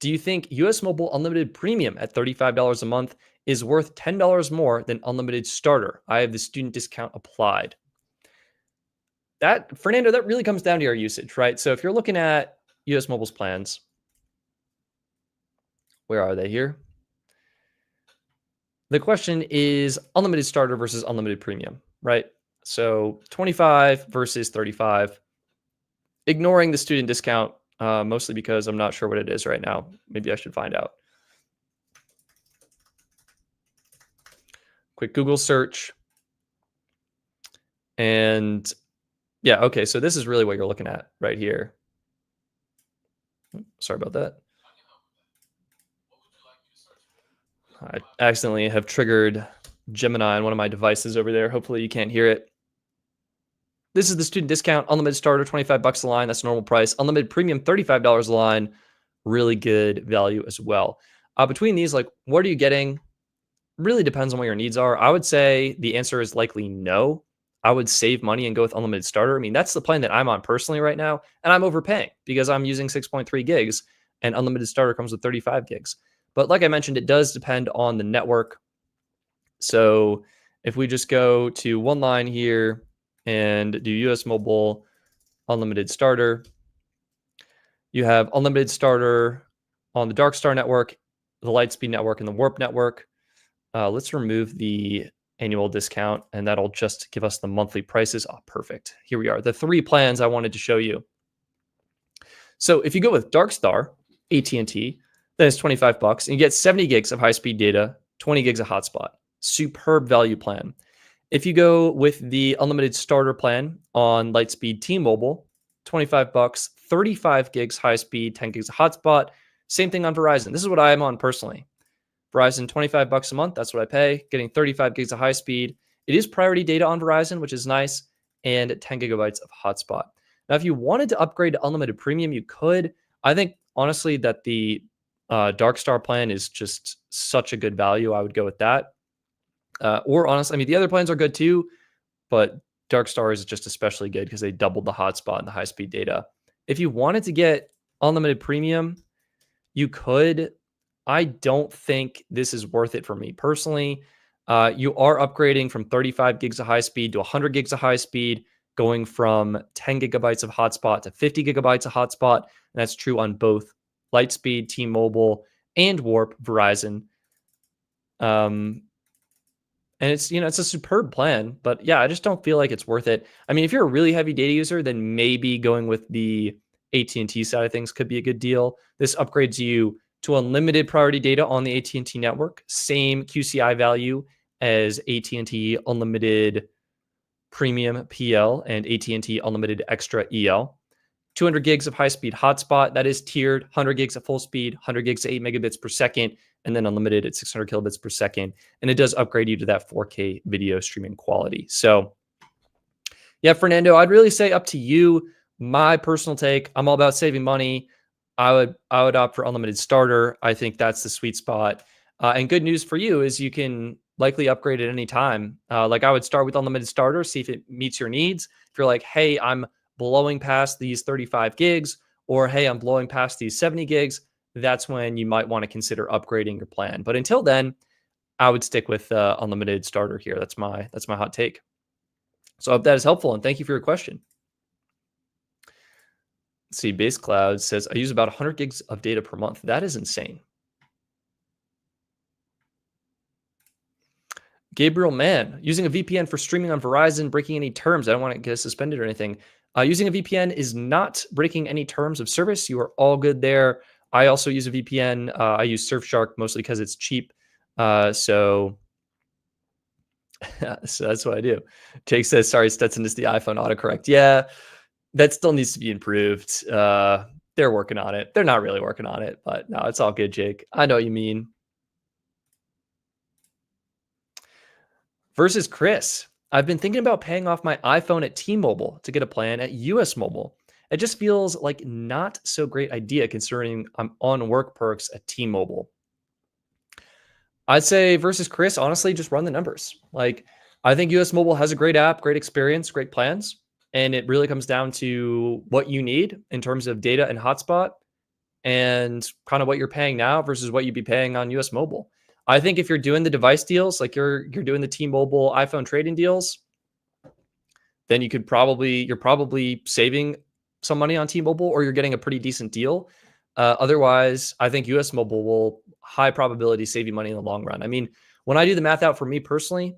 do you think US Mobile Unlimited Premium at $35 a month is worth $10 more than Unlimited Starter? I have the student discount applied. That, Fernando, that really comes down to your usage, right? So if you're looking at US Mobile's plans, where are they here? The question is Unlimited Starter versus Unlimited Premium, right? So 25 versus 35. Ignoring the student discount, mostly because I'm not sure what it is right now. Maybe I should find out. Quick Google search. And yeah, okay, so this is really what you're looking at right here. Sorry about that. I accidentally have triggered Gemini on one of my devices over there. Hopefully you can't hear it. This is the student discount. Unlimited Starter, $25 a line. That's normal price. Unlimited Premium, $35 a line. Really good value as well. Between these, like, what are you getting? Really depends on what your needs are. I would say the answer is likely no. I would save money and go with Unlimited Starter. I mean, that's the plan that I'm on personally right now, and I'm overpaying because I'm using 6.3 gigs, and Unlimited Starter comes with 35 gigs. But like I mentioned, it does depend on the network. So if we just go to one line here and do US Mobile Unlimited Starter, you have Unlimited Starter on the Darkstar network, the Lightspeed network, and the Warp network. Let's remove the annual discount, and that'll just give us the monthly prices. Oh, perfect. Here we are. The 3 plans I wanted to show you. So if you go with Darkstar, AT&T, then it's $25, and you get 70 gigs of high-speed data, 20 gigs of hotspot. Superb value plan. If you go with the unlimited starter plan on Lightspeed T-Mobile, $25, 35 gigs high speed, 10 gigs of hotspot. Same thing on Verizon. This is what I am on personally. Verizon, $25 a month. That's what I pay. Getting 35 gigs of high speed. It is priority data on Verizon, which is nice, and 10 gigabytes of hotspot. Now, if you wanted to upgrade to unlimited premium, you could. I think, honestly, that the Darkstar plan is just such a good value. I would go with that. Or honestly, I mean, the other plans are good too, but Darkstar is just especially good because they doubled the hotspot and the high-speed data. If you wanted to get unlimited premium, you could. I don't think this is worth it for me personally. You are upgrading from 35 gigs of high speed to 100 gigs of high speed, going from 10 gigabytes of hotspot to 50 gigabytes of hotspot. And that's true on both Lightspeed, T-Mobile, and Warp Verizon. And it's, it's a superb plan, but yeah, I just don't feel like it's worth it. I mean, if you're a really heavy data user, then maybe going with the AT&T side of things could be a good deal. This upgrades you to unlimited priority data on the AT&T network, same QCI value as AT&T Unlimited Premium PL and AT&T Unlimited Extra EL. 200 gigs of high-speed hotspot, that is tiered, 100 gigs at full speed, 100 gigs at 8 megabits per second, and then unlimited at 600 kilobits per second. And it does upgrade you to that 4K video streaming quality. So yeah, Fernando, I'd really say up to you. My personal take, I'm all about saving money. I would opt for unlimited starter. I think that's the sweet spot. And good news for you is you can likely upgrade at any time. Like I would start with unlimited starter, see if it meets your needs. If you're like, hey, I'm blowing past these 35 gigs, or hey, I'm blowing past these 70 gigs, that's when you might want to consider upgrading your plan. But until then, I would stick with unlimited starter here. That's my hot take. So I hope that is helpful, and thank you for your question. Let's see, Base Cloud says, I use about 100 gigs of data per month. That is insane. Gabriel Mann, using a VPN for streaming on Verizon, breaking any terms. I don't want to get suspended or anything. Using a VPN is not breaking any terms of service. You are all good there. I also use a VPN. I use Surfshark mostly because it's cheap. So that's what I do. Jake says, sorry, Stetson is the iPhone autocorrect. Yeah, that still needs to be improved. They're working on it. They're not really working on it, but no, it's all good, Jake. I know what you mean. Versus Chris, I've been thinking about paying off my iPhone at T-Mobile to get a plan at US Mobile. It just feels like not so great idea considering I'm on work perks at T-Mobile. I'd say versus Chris, honestly, just run the numbers. Like, I think US Mobile has a great app, great experience, great plans. And it really comes down to what you need in terms of data and hotspot and kind of what you're paying now versus what you'd be paying on US Mobile. I think if you're doing the device deals, like you're doing the T-Mobile iPhone trading deals, then you're probably saving some money on T-Mobile, or you're getting a pretty decent deal. Otherwise, I think US Mobile will high probability save you money in the long run. I mean, when I do the math out for me personally,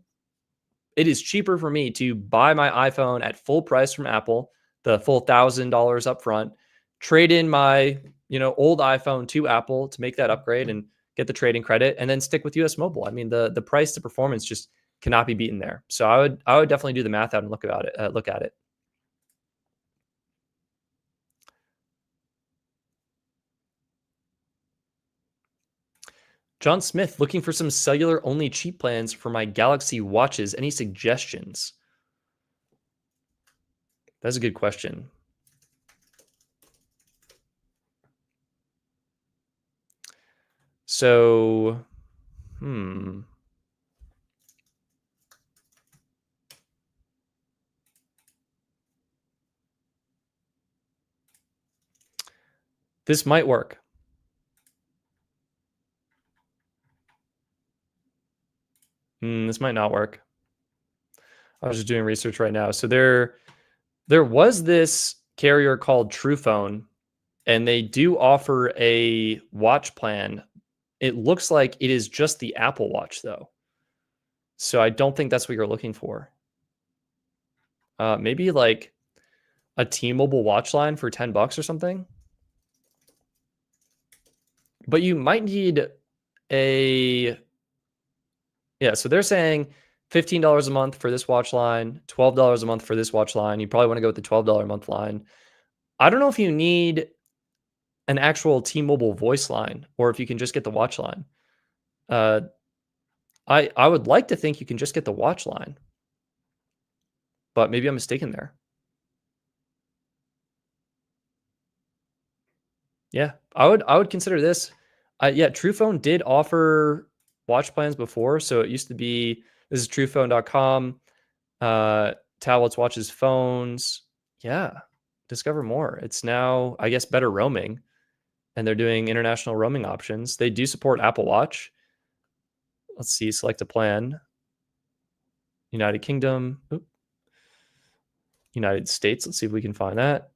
it is cheaper for me to buy my iPhone at full price from Apple, the full $1,000 upfront, trade in my old iPhone to Apple to make that upgrade and get the trading credit, and then stick with US Mobile. I mean, the price to performance just cannot be beaten there. So I would definitely do the math out and look at it. John Smith, looking for some cellular only cheap plans for my Galaxy watches. Any suggestions? That's a good question. So, this might work. This might not work. I was just doing research right now. So there was this carrier called TruePhone, and they do offer a watch plan. It looks like it is just the Apple Watch, though. So I don't think that's what you're looking for. Maybe like a T-Mobile watch line for $10 or something. But you might need a... Yeah, so they're saying $15 a month for this watch line, $12 a month for this watch line. You probably want to go with the $12 a month line. I don't know if you need an actual T-Mobile voice line or if you can just get the watch line. I would like to think you can just get the watch line, but maybe I'm mistaken there. Yeah, I would consider this. Yeah, TruePhone did offer watch plans before, so it used to be, this is truephone.com, tablets, watches, phones. Yeah, discover more. It's now, I guess, better roaming, and they're doing international roaming options. They do support Apple Watch. Let's see, select a plan. United Kingdom, United States. Let's see if we can find that.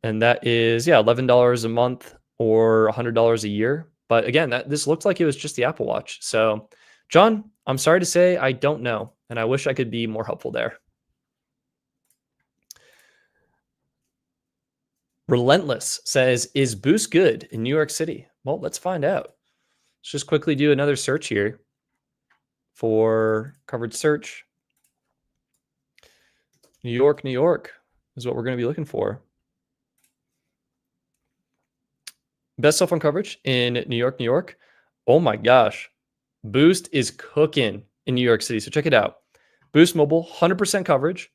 And that is, yeah, $11 a month or $100 a year. But again, this looked like it was just the Apple Watch. So, John, I'm sorry to say I don't know, and I wish I could be more helpful there. Relentless says, is Boost good in New York City? Well, let's find out. Let's just quickly do another search here for coverage search. New York is what we're going to be looking for. Best cell phone coverage in New York. Oh my gosh. Boost is cooking in New York City. So check it out. Boost Mobile, 100% coverage,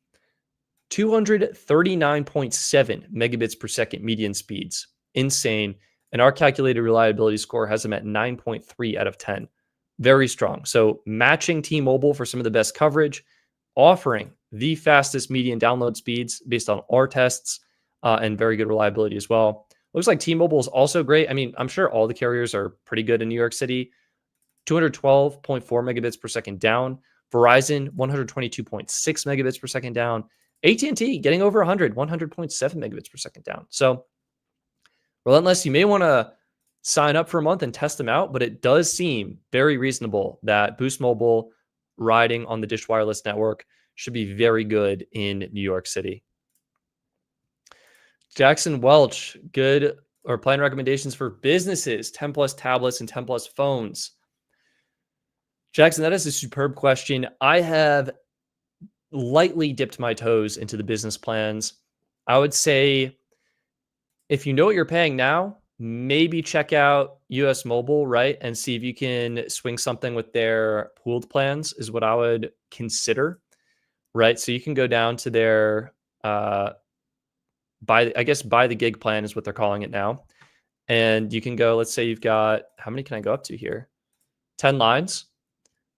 239.7 megabits per second median speeds. Insane. And our calculated reliability score has them at 9.3 out of 10. Very strong. So matching T-Mobile for some of the best coverage, offering the fastest median download speeds based on our tests, and very good reliability as well. Looks like T-Mobile is also great. I mean, I'm sure all the carriers are pretty good in New York City. 212.4 megabits per second down. Verizon, 122.6 megabits per second down. AT&T getting over 100.7 megabits per second down. So Relentless, you may want to sign up for a month and test them out, but it does seem very reasonable that Boost Mobile riding on the Dish Wireless network should be very good in New York City. Jackson Welch, good or plan recommendations for businesses, 10 plus tablets and 10 plus phones. Jackson, that is a superb question. I have lightly dipped my toes into the business plans. I would say if you know what you're paying now, maybe check out US Mobile, right? And see if you can swing something with their pooled plans is what I would consider, right? So you can go down to their, buy the gig plan is what they're calling it now. And you can go, let's say you've got, how many can I go up to here? 10 lines,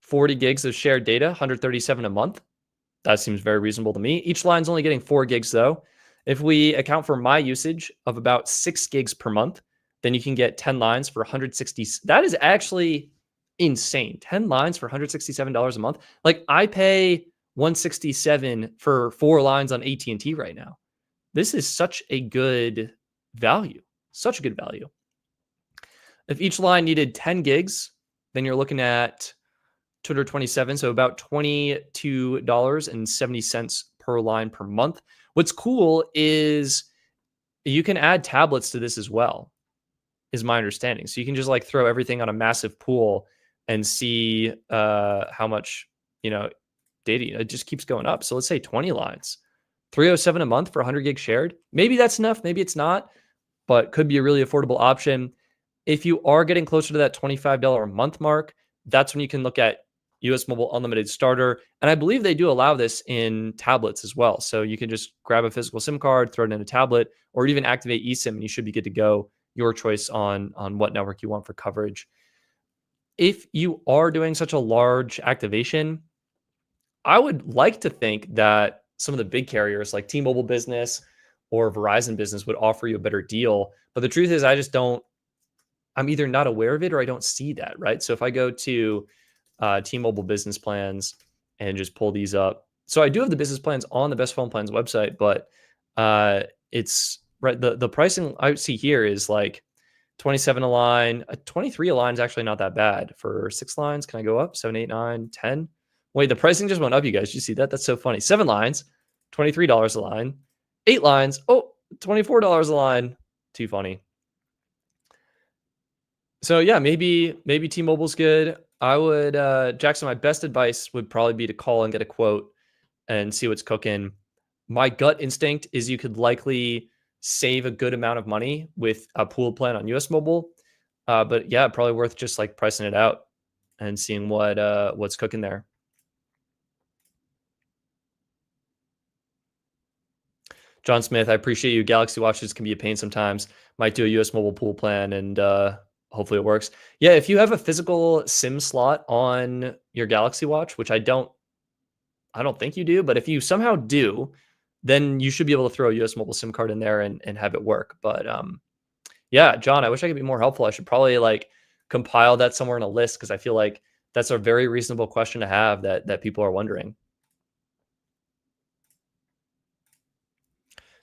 40 gigs of shared data, 137 a month. That seems very reasonable to me. Each line's only getting 4 gigs though. If we account for my usage of about 6 gigs per month, then you can get 10 lines for 160. That is actually insane. 10 lines for $167 a month. Like I pay $167 for 4 lines on AT&T right now. This is such a good value. Such a good value. If each line needed 10 gigs, then you're looking at 227, so about $22.70 per line per month. What's cool is you can add tablets to this as well, is my understanding. So you can just like throw everything on a massive pool and see how much, data, it just keeps going up. So let's say 20 lines, 307 a month for 100 gig shared. Maybe that's enough, maybe it's not, but could be a really affordable option. If you are getting closer to that $25 a month mark, that's when you can look at US Mobile Unlimited Starter. And I believe they do allow this in tablets as well. So you can just grab a physical SIM card, throw it in a tablet, or even activate eSIM, and you should be good to go. Your choice on what network you want for coverage. If you are doing such a large activation, I would like to think that some of the big carriers like T-Mobile Business or Verizon Business would offer you a better deal. But the truth is, I'm either not aware of it or I don't see that, right? So if I go to T-Mobile business plans and just pull these up. So I do have the business plans on the Best Phone Plans website, but it's right. The pricing I see here is like 27 a line. 23 a line is actually not that bad for 6 lines. Can I go up? 7, 8, 9, 10. Wait, the pricing just went up, you guys. Did you see that? That's so funny. 7 lines, $23 a line. 8 lines, oh, $24 a line. Too funny. So yeah, maybe T-Mobile's good. I would Jackson, my best advice would probably be to call and get a quote and see what's cooking. My gut instinct is you could likely save a good amount of money with a pooled plan on US Mobile. But yeah, probably worth just like pricing it out and seeing what's cooking there. John Smith, I appreciate you. Galaxy Watches can be a pain sometimes. Might do a US Mobile pool plan and hopefully it works. Yeah, if you have a physical SIM slot on your Galaxy Watch, which I don't think you do, but if you somehow do, then you should be able to throw a US Mobile SIM card in there and have it work. But yeah, John, I wish I could be more helpful. I should probably like compile that somewhere in a list because I feel like that's a very reasonable question to have that people are wondering.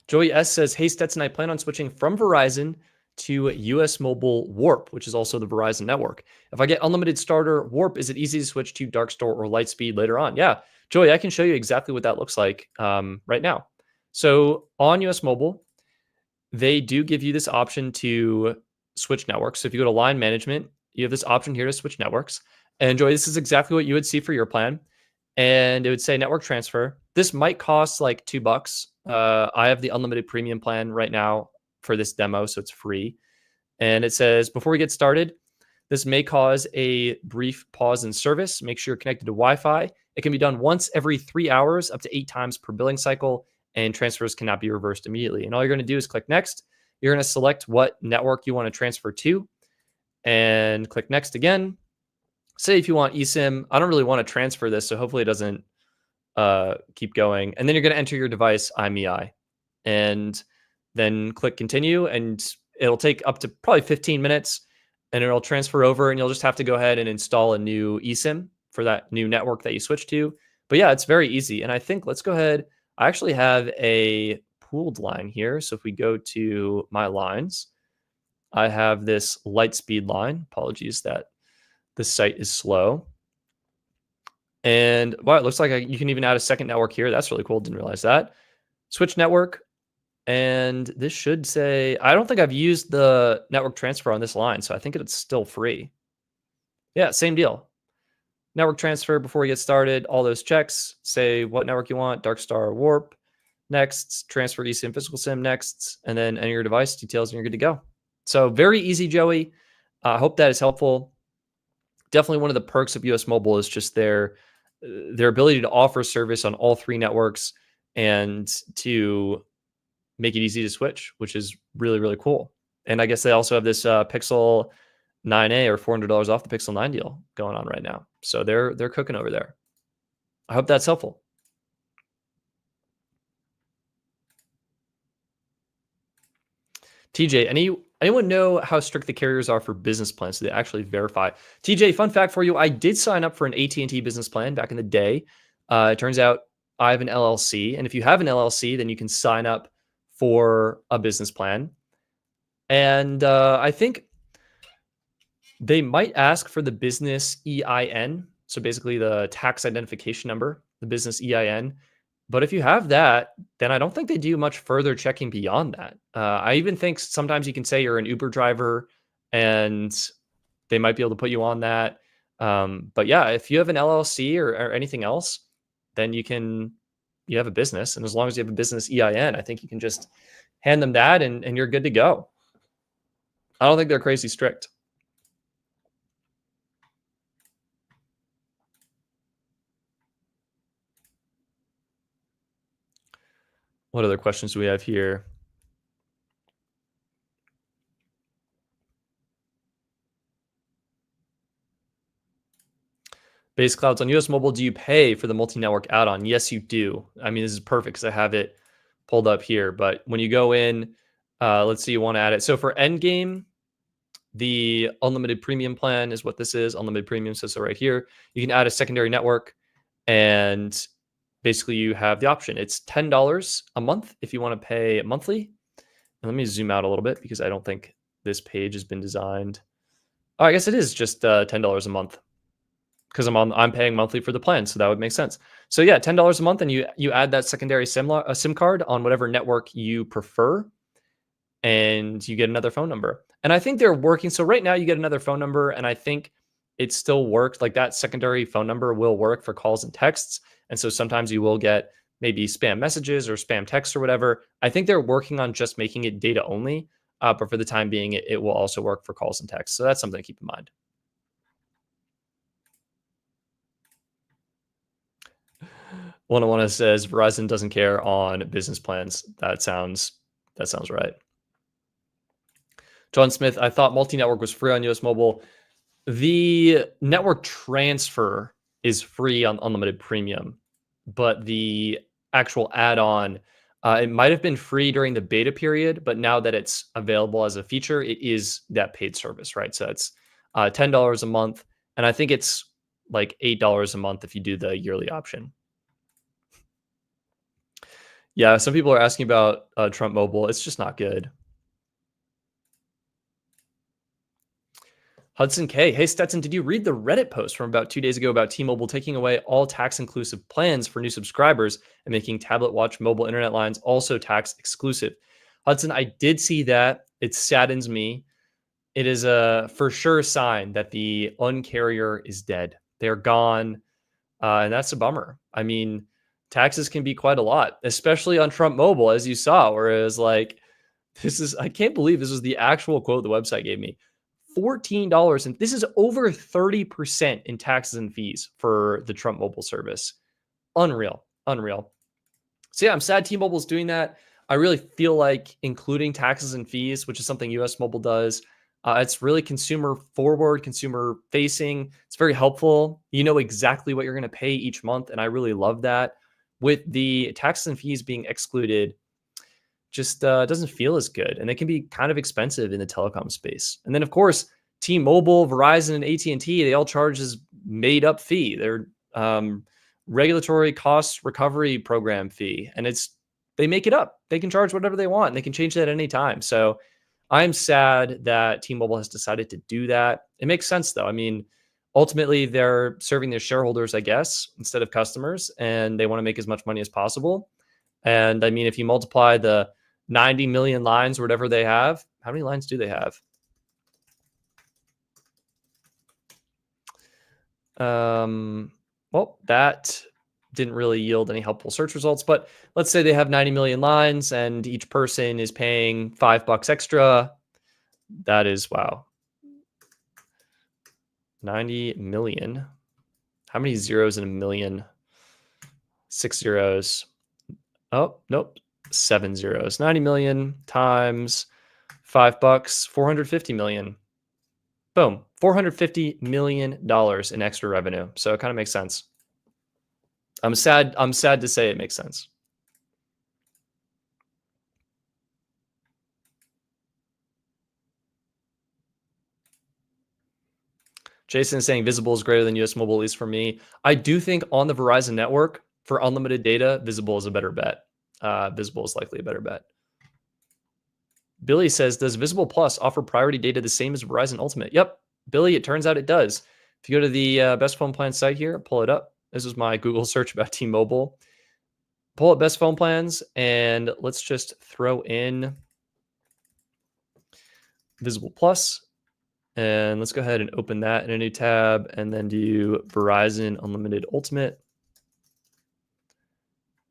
Joey S says, hey, Stetson, I plan on switching from Verizon to US Mobile Warp, which is also the Verizon network. If I get unlimited starter Warp, is it easy to switch to Dark Store or Lightspeed later on? Yeah, Joey, I can show you exactly what that looks like right now. So on US Mobile, they do give you this option to switch networks. So if you go to line management, you have this option here to switch networks. And Joey, this is exactly what you would see for your plan. And it would say network transfer. This might cost like $2. I have the unlimited premium plan right now for this demo, so it's free. And it says, before we get started, this may cause a brief pause in service. Make sure you're connected to Wi-Fi. It can be done once every 3 hours, up to 8 times per billing cycle, and transfers cannot be reversed immediately. And all you're going to do is click next. You're going to select what network you want to transfer to and click next again. Say if you want eSIM, I don't really want to transfer this, so hopefully it doesn't keep going. And then you're going to enter your device IMEI and then click continue, and it'll take up to probably 15 minutes and it'll transfer over, and you'll just have to go ahead and install a new eSIM for that new network that you switch to. But yeah, it's very easy. And I think let's go ahead. I actually have a pooled line here. So if we go to my lines, I have this Lightspeed line. Apologies that this site is slow. And wow, it looks like you can even add a second network here. That's really cool. Didn't realize that. Switch network. And this should say, I don't think I've used the network transfer on this line, so I think it's still free. Yeah, same deal. Network transfer before we get started, all those checks, say what network you want, Dark Star, Warp, next, transfer eSIM, physical SIM, next, and then enter your device details and you're good to go. So very easy, Joey. I hope that is helpful. Definitely one of the perks of US Mobile is just their ability to offer service on all 3 networks and to make it easy to switch, which is really, really cool. And I guess they also have this Pixel 9a or $400 off the Pixel 9 deal going on right now. So they're cooking over there. I hope that's helpful. TJ, anyone know how strict the carriers are for business plans? So they actually verify. TJ, fun fact for you, I did sign up for an AT&T business plan back in the day. It turns out I have an LLC. And if you have an LLC, then you can sign up for a business plan. And I think they might ask for the business EIN. So basically the tax identification number, the business EIN. But if you have that, then I don't think they do much further checking beyond that. I even think sometimes you can say you're an Uber driver and they might be able to put you on that. But yeah, if you have an LLC or anything else, then you have a business. And as long as you have a business EIN, I think you can just hand them that and you're good to go. I don't think they're crazy strict. What other questions do we have here? Base clouds on US Mobile, do you pay for the multi-network add-on? Yes, you do. I mean, this is perfect because I have it pulled up here. But when you go in, let's see, you want to add it. So for Endgame, the unlimited premium plan is what this is. Unlimited premium, so right here. You can add a secondary network. And basically you have the option. It's $10 a month if you want to pay monthly. And let me zoom out a little bit because I don't think this page has been designed. Oh, I guess it is just $10 a month because I'm paying monthly for the plan, so that would make sense. So yeah, $10 a month, and you add that secondary SIM card on whatever network you prefer, and you get another phone number. And I think they're working. So right now you get another phone number, and I think it still works. Like that secondary phone number will work for calls and texts. And so sometimes you will get maybe spam messages or spam texts or whatever. I think they're working on just making it data only. But for the time being, it will also work for calls and texts. So that's something to keep in mind. 101 says Verizon doesn't care on business plans. That sounds right. John Smith, I thought multi-network was free on US Mobile. The network transfer is free on unlimited premium, but the actual add-on, it might have been free during the beta period, but now that it's available as a feature, it is that paid service, right? So it's $10 a month, and I think it's like $8 a month if you do the yearly option. Yeah, some people are asking about Trump Mobile. It's just not good. Hudson K. Hey, Stetson, did you read the Reddit post from about 2 days ago about T-Mobile taking away all tax-inclusive plans for new subscribers and making tablet watch mobile internet lines also tax-exclusive? Hudson, I did see that. It saddens me. It is a for sure sign that the Un-carrier is dead. They're gone, and that's a bummer. I mean, taxes can be quite a lot, especially on Trump Mobile, as you saw, where it was like, I can't believe this was the actual quote the website gave me. $14, and this is over 30% in taxes and fees for the Trump Mobile service. Unreal. So yeah, I'm sad T-Mobile is doing that. I really feel like including taxes and fees, which is something US Mobile does, it's really consumer forward, consumer facing. It's very helpful. You know exactly what you're going to pay each month, and I really love that. With the taxes and fees being excluded, just doesn't feel as good, and they can be kind of expensive in the telecom space. And then of course, T-Mobile, Verizon, and AT&T, they all charge this made up fee. They're regulatory cost recovery program fee, and they make it up. They can charge whatever they want, and they can change that at any time. So I'm sad that T-Mobile has decided to do that. It makes sense though. I mean, ultimately they're serving their shareholders, I guess, instead of customers, and they want to make as much money as possible. And I mean, if you multiply the 90 million lines or whatever they have, how many lines do they have? Well, that didn't really yield any helpful search results, but let's say they have 90 million lines and each person is paying $5 extra. That is, wow. 90 million. How many zeros in a million? 6 zeros. Oh, nope. 7 zeros. 90 million times $5, 450 million. Boom, $450 million in extra revenue. So it kind of makes sense. I'm sad to say it makes sense. Jason is saying Visible is greater than US Mobile, at least for me. I do think on the Verizon network for unlimited data, Visible is a better bet. Visible is likely a better bet. Billy says, does Visible Plus offer priority data the same as Verizon Ultimate? Yep, Billy, it turns out it does. If you go to the Best Phone Plan site here, pull it up. This is my Google search about T-Mobile. Pull up Best Phone Plans, and let's just throw in Visible Plus. And let's go ahead and open that in a new tab and then do Verizon Unlimited Ultimate.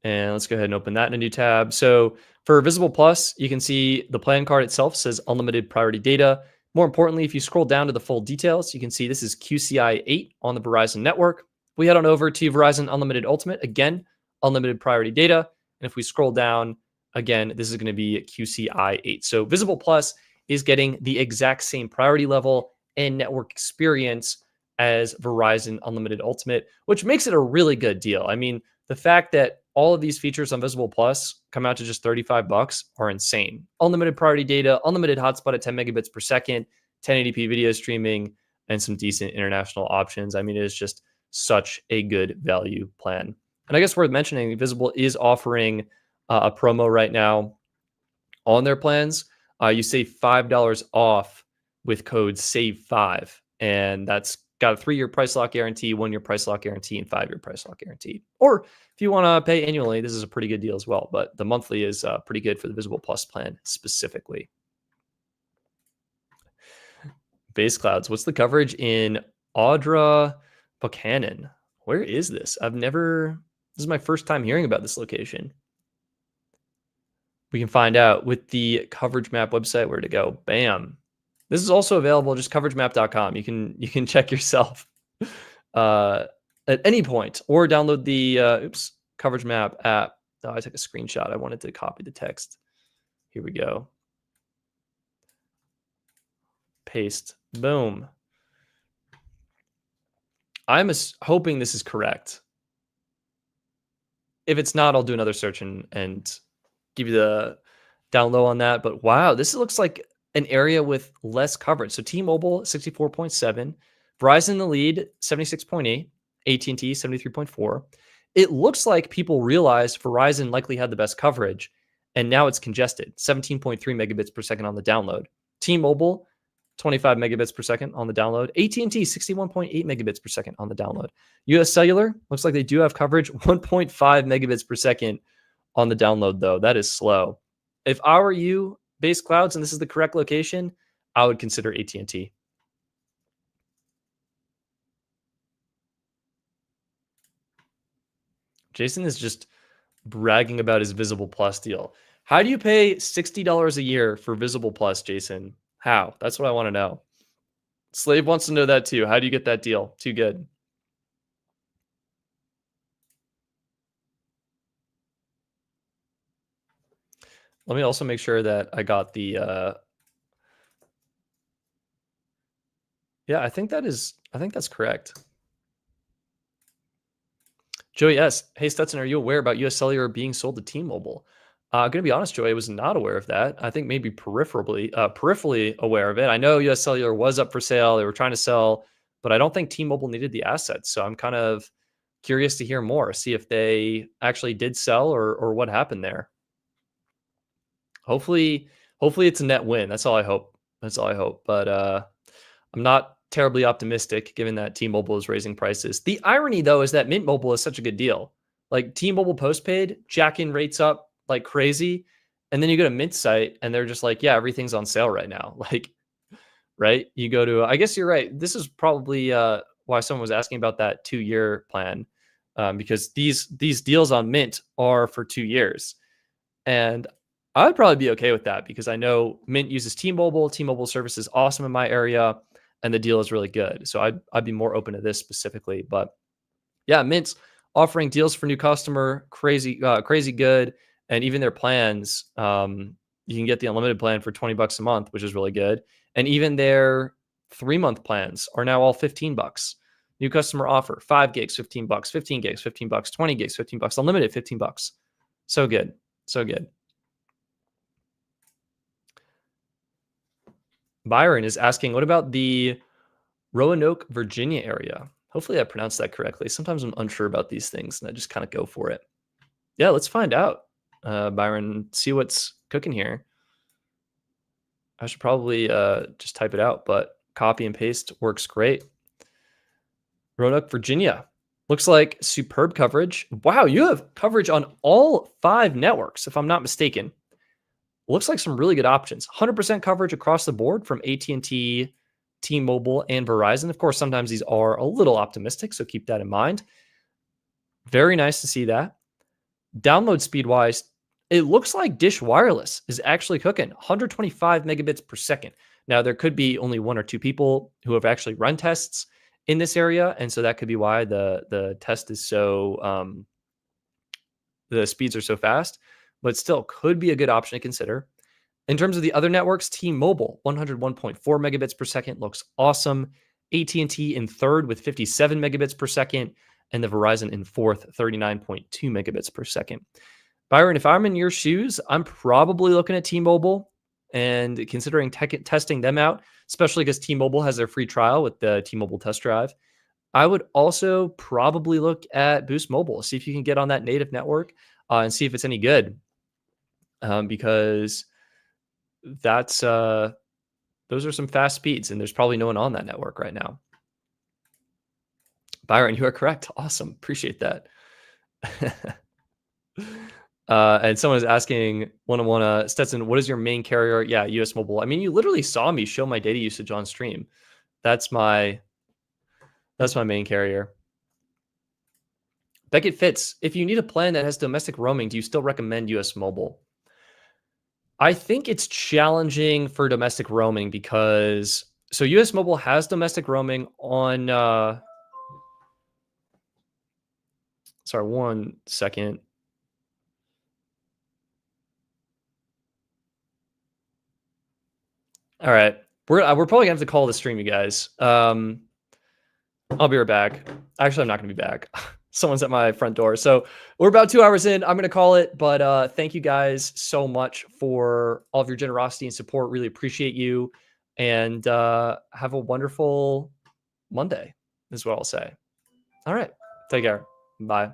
And let's go ahead and open that in a new tab. So for Visible Plus, you can see the plan card itself says unlimited priority data. More importantly, if you scroll down to the full details, you can see this is QCI 8 on the Verizon network. We head on over to Verizon Unlimited Ultimate. Again, unlimited priority data. And if we scroll down, again, this is going to be QCI 8. So Visible Plus is getting the exact same priority level and network experience as Verizon Unlimited Ultimate, which makes it a really good deal. I mean, the fact that all of these features on Visible Plus come out to just $35 are insane. Unlimited priority data, unlimited hotspot at 10 megabits per second, 1080p video streaming, and some decent international options. I mean, it is just such a good value plan. And I guess worth mentioning, Visible is offering a promo right now on their plans. You save $5 off with code SAVE5, and that's got a 3-year price lock guarantee, 1-year price lock guarantee, and 5-year price lock guarantee. Or if you want to pay annually, this is a pretty good deal as well. But the monthly is pretty good for the Visible Plus plan specifically. Base Clouds. What's the coverage in Audra Buckhannon? Where is this? This is my first time hearing about this location. We can find out with the coverage map website. Where to go? Bam. This is also available, just coveragemap.com. You can check yourself at any point, or download the coverage map app. Oh, I took a screenshot. I wanted to copy the text. Here we go. Paste. Boom. I'm hoping this is correct. If it's not, I'll do another search and give you the down low on that. But wow, this looks like an area with less coverage. So T-Mobile 64.7, Verizon in the lead 76.8, AT&T 73.4. It looks like people realized Verizon likely had the best coverage, and now it's congested. 17.3 megabits per second on the download. T-Mobile 25 megabits per second on the download. AT&T 61.8 megabits per second on the download. UScelular looks like they do have coverage, 1.5 megabits per second on the download, though. That is slow. If I were you, Base Clouds, and this is the correct location, I would consider AT&T. Jason is just bragging about his Visible Plus deal. How do you pay $60 a year for Visible Plus, Jason? How? That's what I want to know. Slave wants to know that too. How do you get that deal? Too good. Let me also make sure that I got the yeah, I think that's correct. Joey S. Hey, Stetson, are you aware about UScellular being sold to T-Mobile? I'm going to be honest, Joey, I was not aware of that. I think maybe peripherally aware of it. I know UScellular was up for sale. They were trying to sell, but I don't think T-Mobile needed the assets. So I'm kind of curious to hear more, see if they actually did sell or what happened there. Hopefully it's a net win. That's all I hope. But I'm not terribly optimistic given that T-Mobile is raising prices. The irony, though, is that Mint Mobile is such a good deal. Like T-Mobile postpaid, jacking rates up like crazy. And then you go to Mint site and they're just like, yeah, everything's on sale right now. Like, right? You go to, I guess you're right. This is probably why someone was asking about that 2-year plan. Because these deals on Mint are for 2 years. And I would probably be okay with that because I know Mint uses T-Mobile. T-Mobile service is awesome in my area, and the deal is really good. So I'd be more open to this specifically. But yeah, Mint's offering deals for new customer, crazy good, and even their plans. You can get the unlimited plan for $20 a month, which is really good. And even their 3-month plans are now all $15. New customer offer: 5 gigs, $15, 15 gigs, $15, 20 gigs, $15, unlimited, $15. So good, so good. Byron is asking, what about the Roanoke, Virginia area? Hopefully I pronounced that correctly. Sometimes I'm unsure about these things and I just kind of go for it. Yeah, let's find out, Byron, see what's cooking here. I should probably just type it out, but copy and paste works great. Roanoke, Virginia. Looks like superb coverage. Wow, you have coverage on all 5 networks, if I'm not mistaken. Looks like some really good options. 100% coverage across the board from AT&T, T-Mobile, and Verizon. Of course, sometimes these are a little optimistic, so keep that in mind. Very nice to see that. Download speed-wise, it looks like Dish Wireless is actually cooking 125 megabits per second. Now, there could be only 1 or 2 people who have actually run tests in this area, and so that could be why the test is so the speeds are so fast, but still could be a good option to consider. In terms of the other networks, T-Mobile 101.4 megabits per second looks awesome. AT&T in third with 57 megabits per second, and the Verizon in fourth, 39.2 megabits per second. Byron, if I'm in your shoes, I'm probably looking at T-Mobile and considering testing them out, especially because T-Mobile has their free trial with the T-Mobile Test Drive. I would also probably look at Boost Mobile, see if you can get on that native network and see if it's any good. Because that's those are some fast speeds, and there's probably no one on that network right now. Byron, you are correct. Awesome. Appreciate that. And someone is asking one-on-one, Stetson, what is your main carrier? Yeah, US Mobile. I mean, you literally saw me show my data usage on stream. That's my main carrier. Beckett Fitz, if you need a plan that has domestic roaming, do you still recommend US Mobile? I think it's challenging for domestic roaming because US Mobile has domestic roaming on sorry, 1 second. All right. We're probably gonna have to call the stream, you guys. I'll be right back. Actually, I'm not gonna be back. Someone's at my front door. So we're about 2 hours in. I'm gonna call it, but thank you guys so much for all of your generosity and support. Really appreciate you. And have a wonderful Monday, is what I'll say. All right. Take care. Bye.